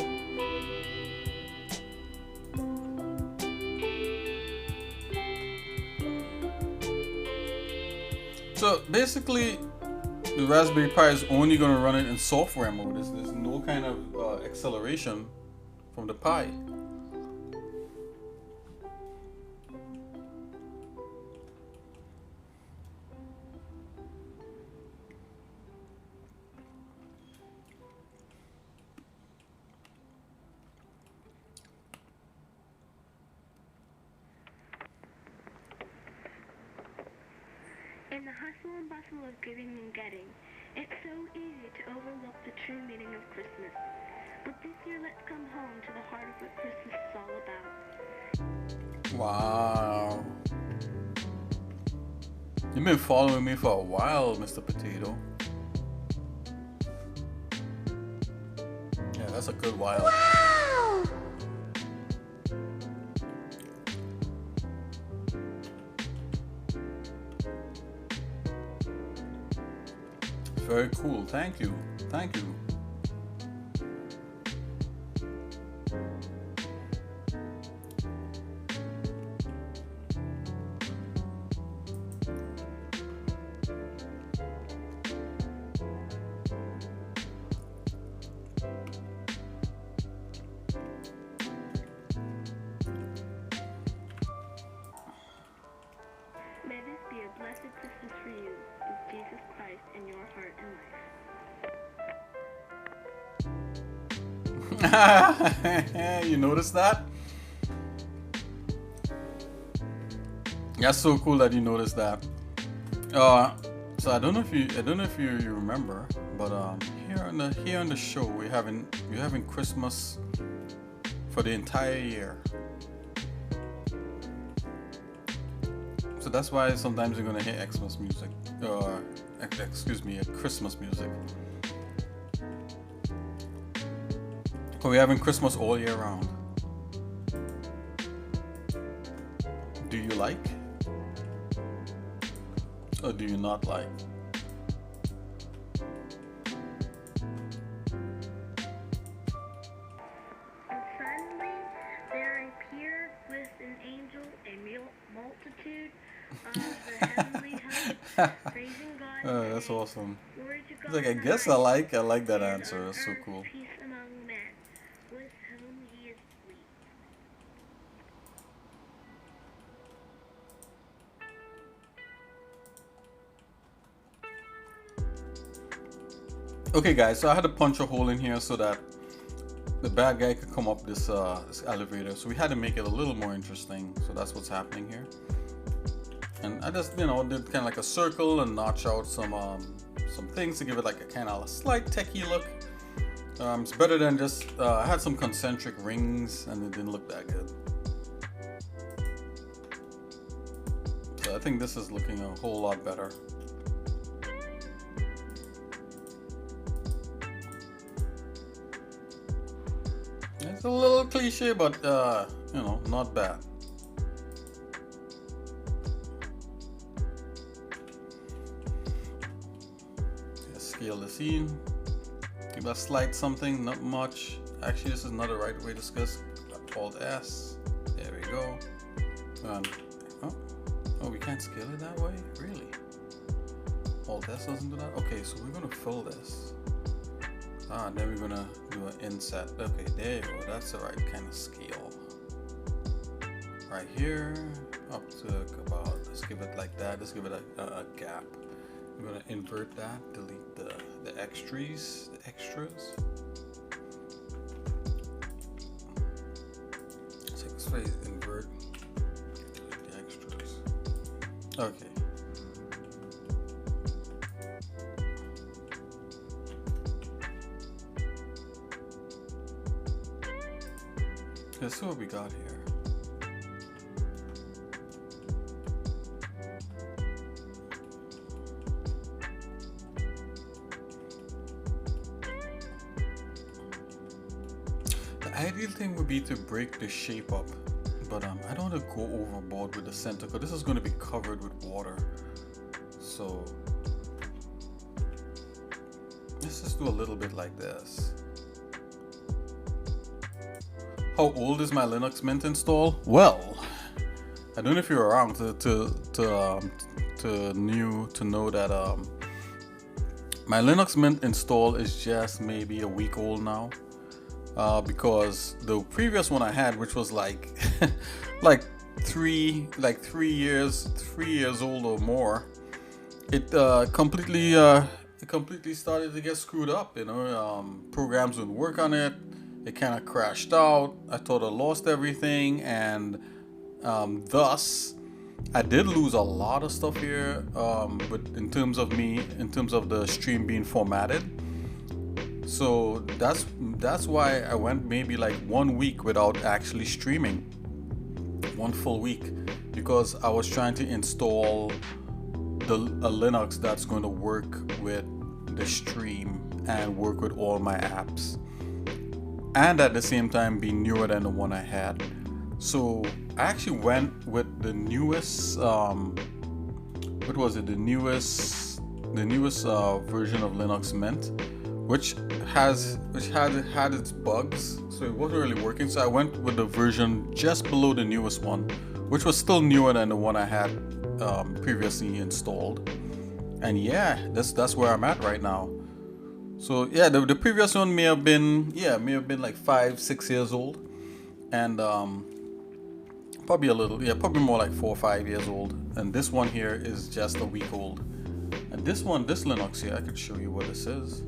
So basically, the Raspberry Pi is only going to run it in software mode. There's no kind of acceleration from the Pi. In the hustle and bustle of giving and getting, it's so easy to overlook the true meaning of Christmas. But this year, let's come home to the heart of what Christmas is all about. Wow. You've been following me for a while, Mr. Potato. Yeah, that's a good while. Wow! Very cool. Thank you. Thank you. You noticed that? That's so cool that you noticed that. So I don't know if you remember, but here on the show we're having Christmas for the entire year. So that's why sometimes you're gonna hear Xmas music, or excuse me, Christmas music. So we're having Christmas all year round. Do you like? Or do you not like? And suddenly there appeared with an angel a multitude of the heavenly hosts, praising God. Oh, and that's saying, awesome. Glory to It's God like, I in the guess I highest, like that and answer. on That's so earth cool. peace among men, with whom he is pleased. Okay, guys, so I had to punch a hole in here so that the bad guy could come up this elevator. So we had to make it a little more interesting. So that's what's happening here. And I just, did kind of like a circle and notch out some things to give it like a kind of a slight techie look. It's better than just I had some concentric rings and it didn't look that good. So I think this is looking a whole lot better. It's a little cliche, but not bad. Scale the scene. Give a slight something, not much. Actually, this is not the right way to discuss. Alt S. There we go. Oh, we can't scale it that way? Really? Alt S doesn't do that? Okay, so we're gonna fill this. And then we're gonna do an inset. Okay, there you go. That's the right kind of scale. Right here, up to about, let's give it like that. Let's give it a gap. We're gonna invert that, delete the extras. So this way, invert, delete the extras. Okay. Let's see what we got here. The ideal thing would be to break the shape up, but I don't want to go overboard with the center because this is going to be covered with water. So let's just do a little bit like this. How old is my Linux Mint install? Well, I don't know if you're around to know that my Linux Mint install is just maybe a week old now, because the previous one I had, which was like like three years old or more, it completely started to get screwed up. Programs wouldn't work on it. It kind of crashed out. I thought I lost everything, and thus I did lose a lot of stuff here. But in terms of the stream being formatted, so that's why I went maybe like 1 week without actually streaming, 1 full week, because I was trying to install a Linux that's going to work with the stream and work with all my apps, and at the same time be newer than the one I had. So I actually went with the newest what was it, the newest version of Linux Mint, which had its bugs, so it wasn't really working. So I went with the version just below the newest one, which was still newer than the one I had previously installed. And yeah, that's where I'm at right now. So yeah, the previous one may have been like 5-6 years old, and probably more like 4 or 5 years old. And this one here is just a week old. And this Linux here, I could show you what this is.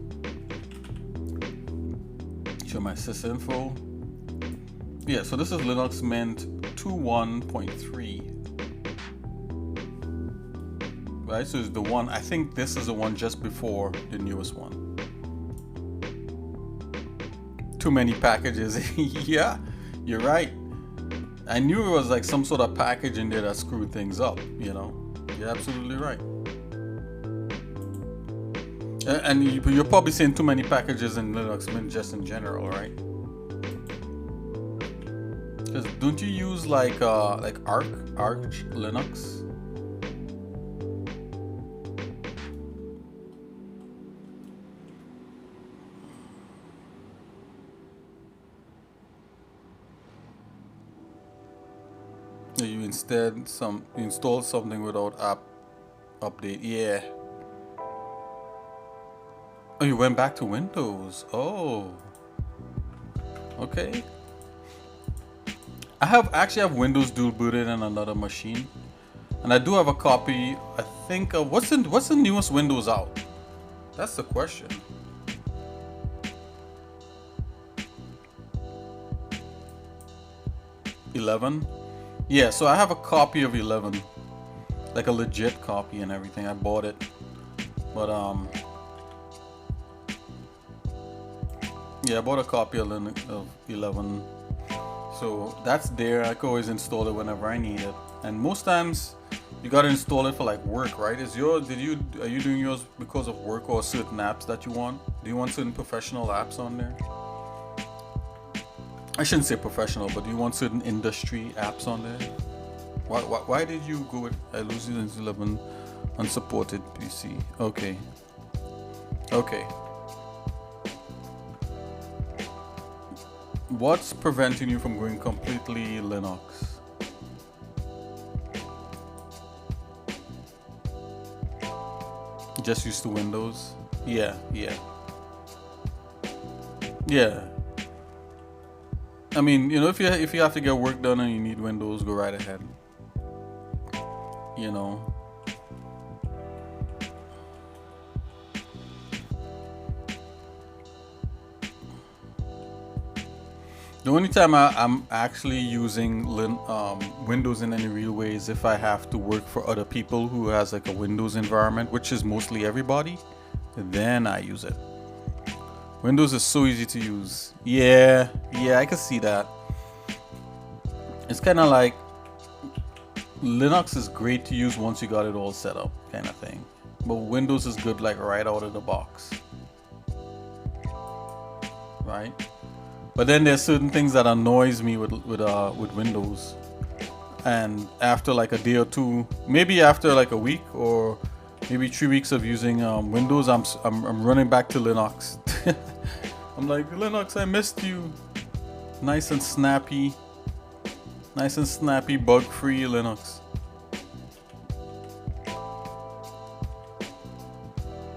Show my sysinfo. Yeah, so this is Linux Mint 2.1.3. Right, so it's the one, I think this is the one just before the newest one. Too many packages. Yeah, you're right. I knew it was like some sort of package in there that screwed things up, you know. You're absolutely right. And you're probably seeing too many packages in Linux Mint just in general, right? Because don't you use like Arch Linux? You install something without app update. Yeah. Oh, you went back to Windows. Oh. Okay. I actually have Windows dual booted in another machine, and I do have a copy. I think what's the newest Windows out? That's the question. $11. Yeah, so I have a copy of 11, like a legit copy and everything. I bought it, but yeah, I bought a copy of 11, so that's there. I can always install it whenever I need it, and most times you gotta install it for like work, right? Are you doing yours because of work or certain apps that you want? Do you want certain professional apps on there? I shouldn't say professional, but do you want certain industry apps on there? Why did you go with Illusions 11 unsupported PC? Okay. What's preventing you from going completely Linux? Just used to Windows? Yeah. I mean, you know, if you have to get work done and you need Windows, go right ahead. You know. The only time I'm actually using Windows in any real way is if I have to work for other people who has like a Windows environment, which is mostly everybody, then I use it. Windows is so easy to use. Yeah, I can see that. It's kind of like Linux is great to use once you got it all set up, kind of thing. But Windows is good like right out of the box, right? But then there's certain things that annoys me with Windows, and after like a day or two, maybe after like a week or maybe 3 weeks of using Windows, I'm running back to Linux. I'm like, Linux, I missed you. Nice and snappy, bug-free Linux.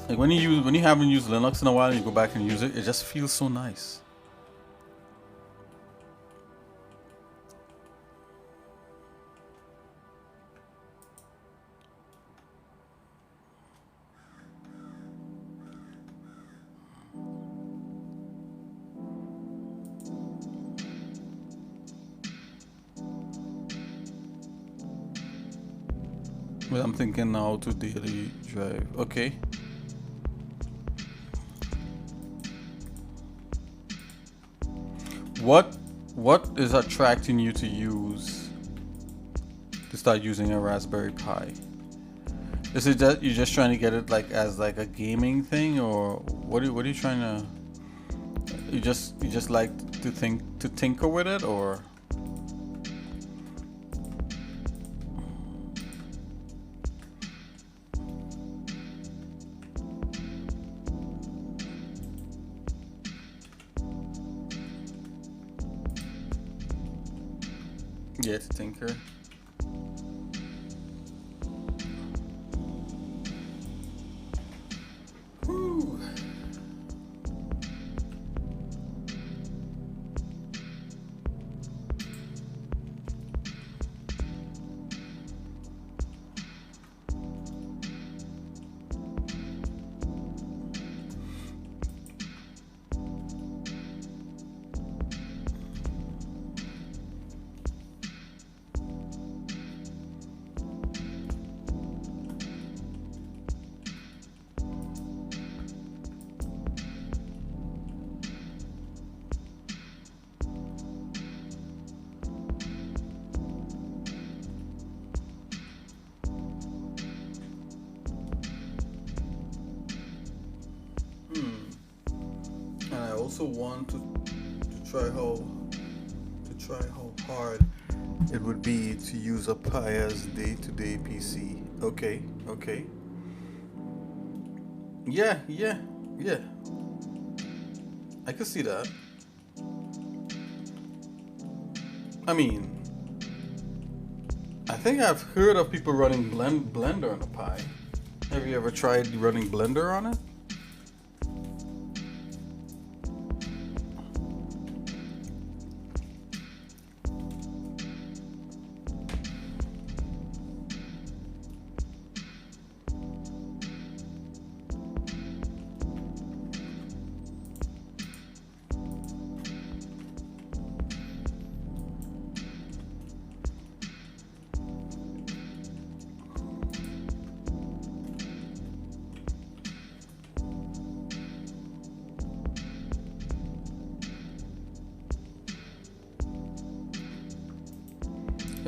Like when you haven't used Linux in a while and you go back and use it, it just feels so nice. Well, I'm thinking now to daily drive. Okay. What is attracting you to start using a Raspberry Pi? Is it that you're just trying to get it like as like a gaming thing, or what are you trying to? You just like to tinker with it, or? Yeah, to tinker. Woo. also want to try how hard it would be to use a Pi as day-to-day PC. Okay, okay. Yeah. I can see that. I mean, I think I've heard of people running Blender on a Pi. Have you ever tried running Blender on it?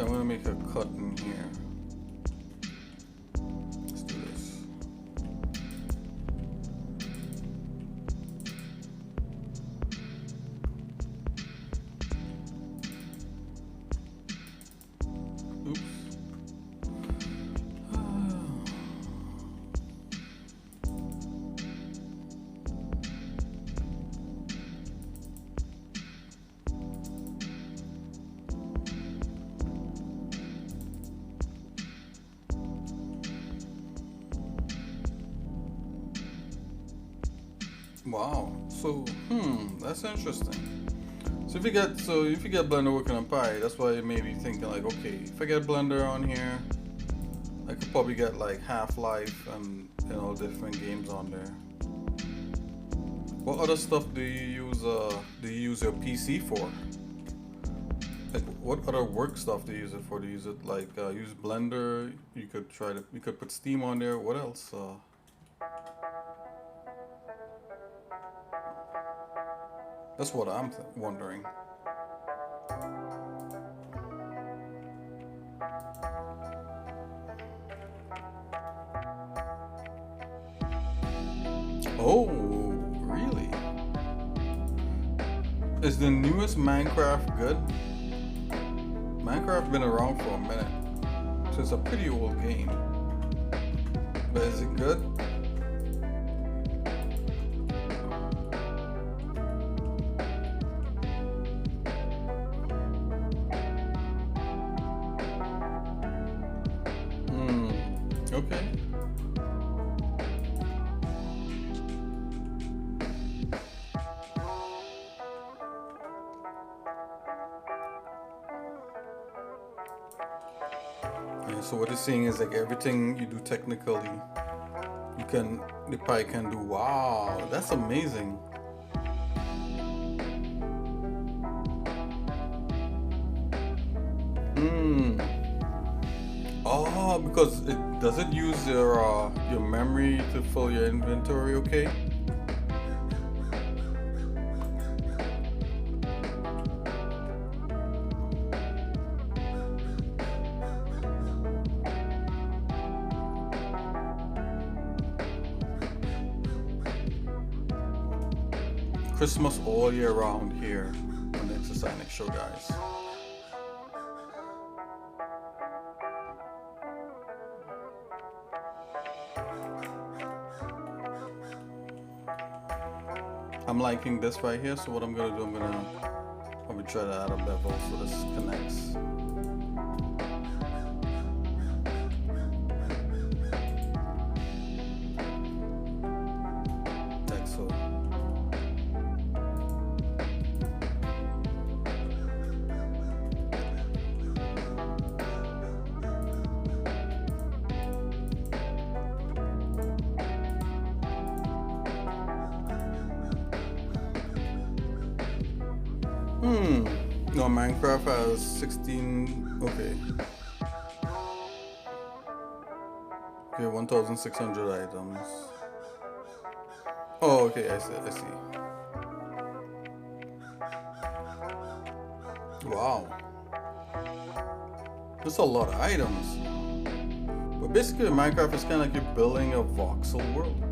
I'm gonna make a cut in here. Let's do this. Oops. Wow. So, that's interesting. So if you get Blender working on Pi, that's why it made me thinking like, okay, if I get Blender on here, I could probably get like Half-Life and different games on there. What other stuff do you use your PC for? Like, what other work stuff do you use it for? Do you use it like use Blender? You could put Steam on there. What else? That's what I'm wondering. Oh, really? Is the newest Minecraft good? Minecraft been around for a minute, so it's a pretty old game. But is it good? Okay. Yeah, so what it's saying is like everything you do technically, the Pi can do. Wow, that's amazing. Oh, because does it use your memory to fill your inventory? Okay. Christmas all year round here on the Exercise Show, guys. I'm liking this right here, so what I'm gonna do, I'm gonna try to add a bevel so this connects. Like so. No, Minecraft has 16. Okay. Okay, 1,600 items. Oh, okay, I see. Wow. That's a lot of items. But basically, Minecraft is kind of like you're building a voxel world.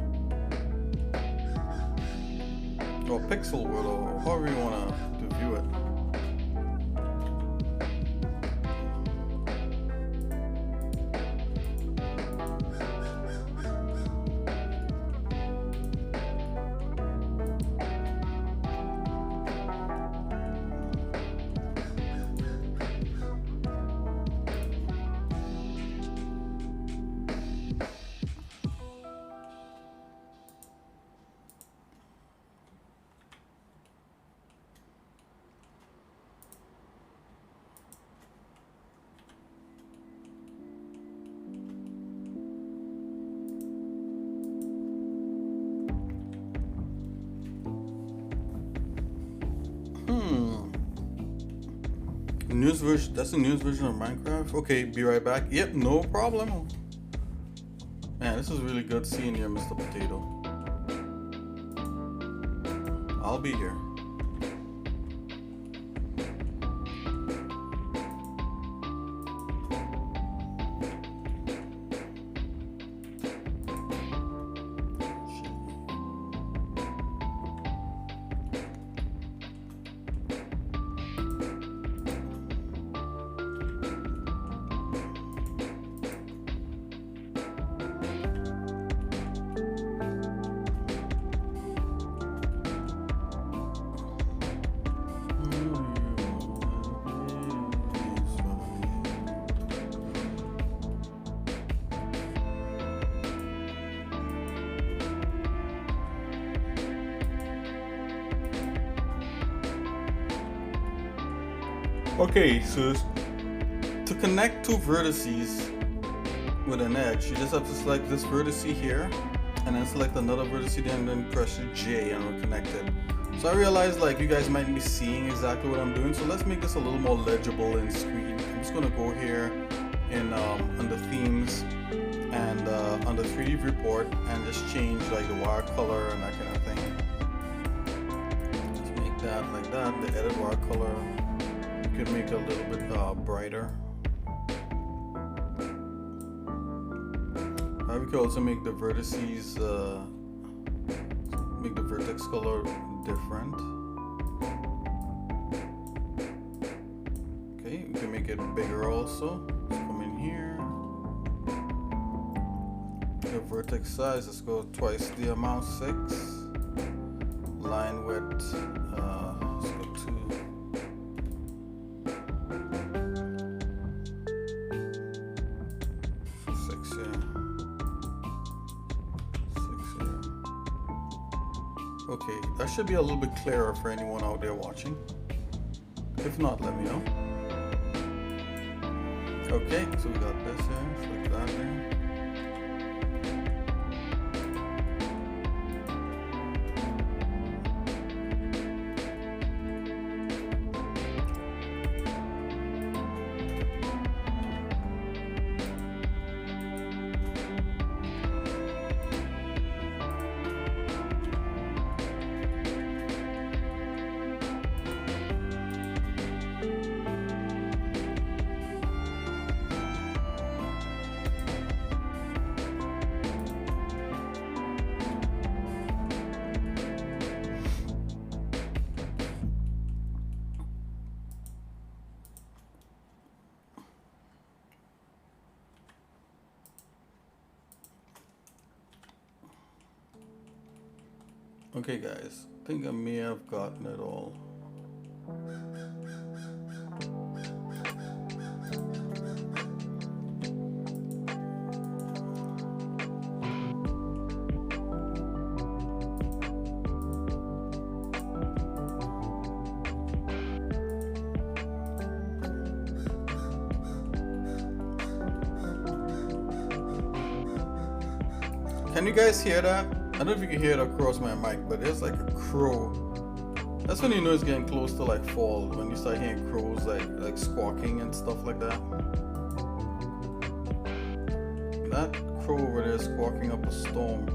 or pixel world, or however you want to view it. Newest version, that's the newest version of Minecraft. Okay, be right back. Yep, no problem. Man, this is really good seeing you, Mr. Potato. I'll be here. Okay, so to connect two vertices with an edge, you just have to select this vertex here, and then select another vertex there, and then press J, and we're connected. So I realized like you guys might be seeing exactly what I'm doing, so let's make this a little more legible in screen. I'm just gonna go here in under themes and under 3D viewport, and just change like the wire color and that kind of thing. Just make that like that. The edit wire color. Could make it a little bit brighter. We could also make the vertices, make the vertex color different. Okay, we can make it bigger also. Let's come in here. The vertex size, let's go twice the amount, 6. Line width, let's go 2. Okay, that should be a little bit clearer for anyone out there watching. If not, let me know. Okay, so we got this here, select that there. Okay guys, I think I may have gotten it all. Can you guys hear that? I don't know if you can hear it across my mic, but there's like a crow. That's when you know it's getting close to like fall, when you start hearing crows like squawking and stuff like that. That crow over there is squawking up a storm.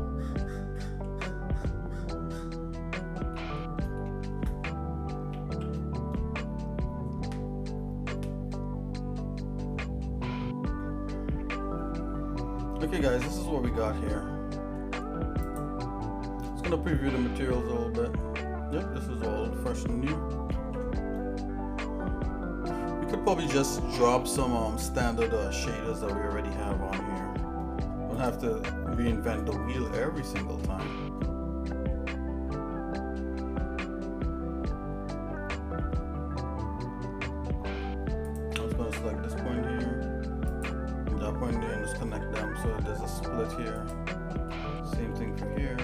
Okay guys, this is what we got here. Gonna preview the materials a little bit. Yep, this is all fresh and new. We could probably just drop some standard shaders that we already have on here. Don't have to reinvent the wheel every single time. I was going to select this point here, and that point there, and just connect them so there's a split here. Same thing for here.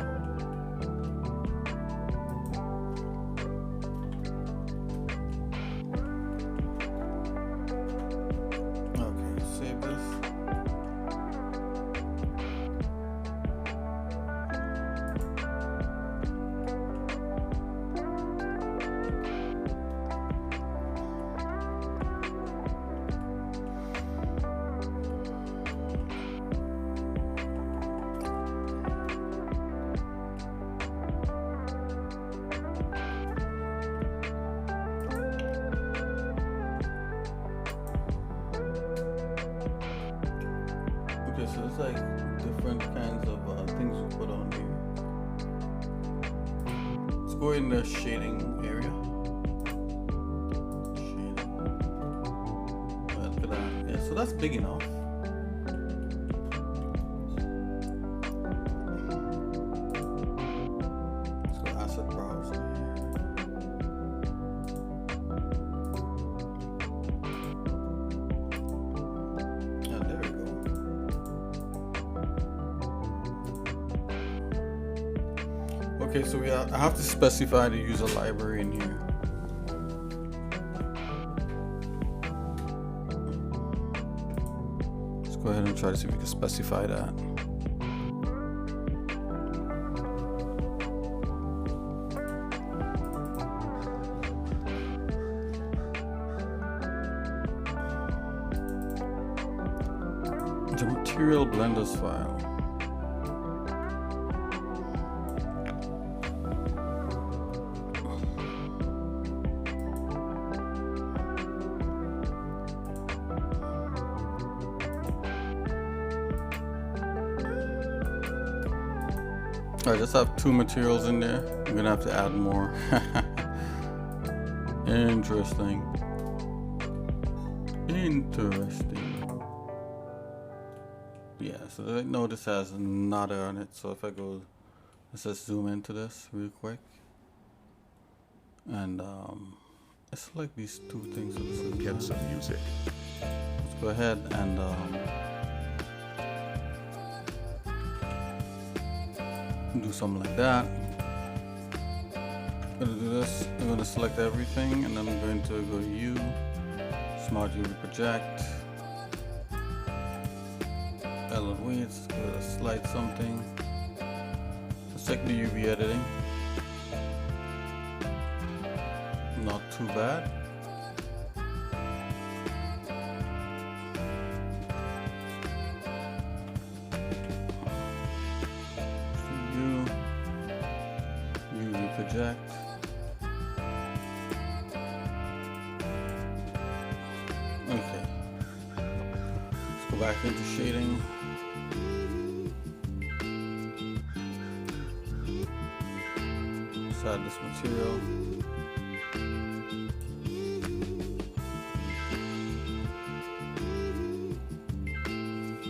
Okay, so there's like different kinds of things we put on here. Let's go in the shading area. Shading. Look at that. Yeah, so that's big enough. Let's go asset browser here. And there we go. Okay, so I have to specify the user library in here. Let's go ahead and try to see if we can specify that. The material blenders file. I just have 2 materials in there. I'm gonna have to add more. Interesting. Yeah, so I know this has nada on it. So if I go, let's just zoom into this real quick. And let's select these 2 things. So this is Get some music. Let's go ahead and do something like that. I'm gonna do this. I'm gonna select everything, and then I'm going to go to U, Smart UV Project, Element Weights, go to slide something. Let's check the UV editing. Not too bad. Project. Okay. Let's go back into shading. Let's add this material.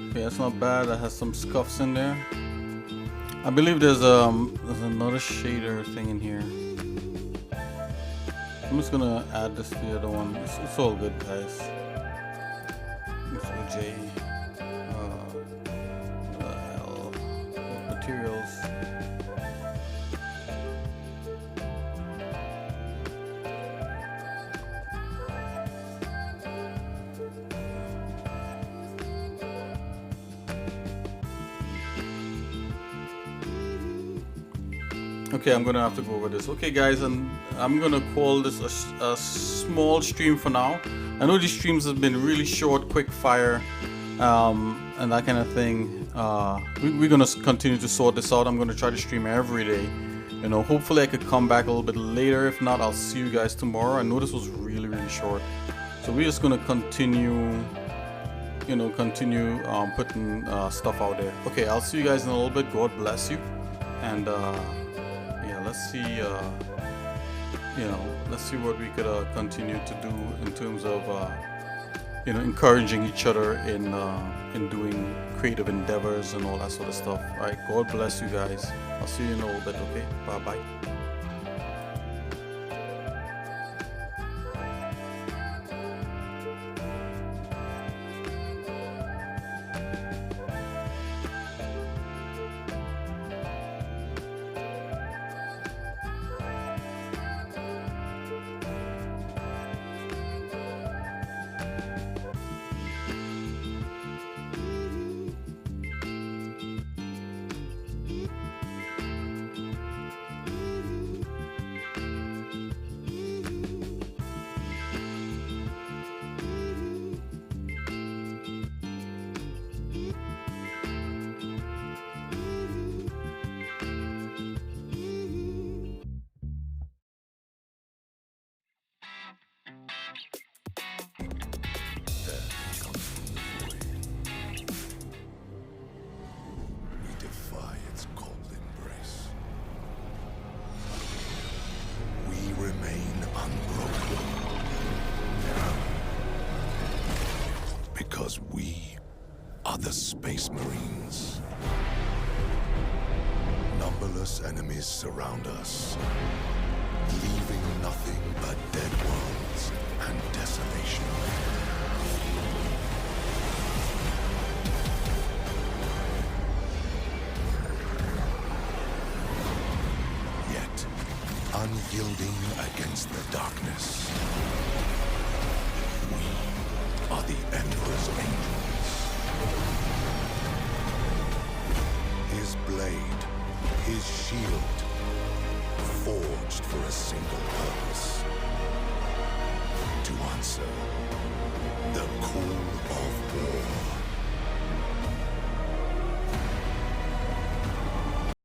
Okay, that's not bad. That has some scuffs in there. I believe there's another shader thing in here. I'm just gonna add this to the other one. It's all good, guys. Let's go J, L, materials. Okay, I'm gonna have to go over this. Okay, guys, and I'm gonna call this a small stream for now. I know these streams have been really short, quick fire, and that kind of thing. We're gonna continue to sort this out. I'm gonna try to stream every day. You know, hopefully I could come back a little bit later. If not, I'll see you guys tomorrow. I know this was really short, so we're just gonna continue. You know, continue putting stuff out there. Okay, I'll see you guys in a little bit. God bless you, and yeah, let's see let's see what we could continue to do in terms of encouraging each other in doing creative endeavors and all that sort of stuff. All right, God bless you guys. I'll see you in a little bit. Okay, bye bye. Because we are the Space Marines. Numberless enemies surround us, leaving nothing but dead worlds and desolation. Yet, unyielding against the darkness, we are the Emperor's angels. His blade, his shield, forged for a single purpose: to answer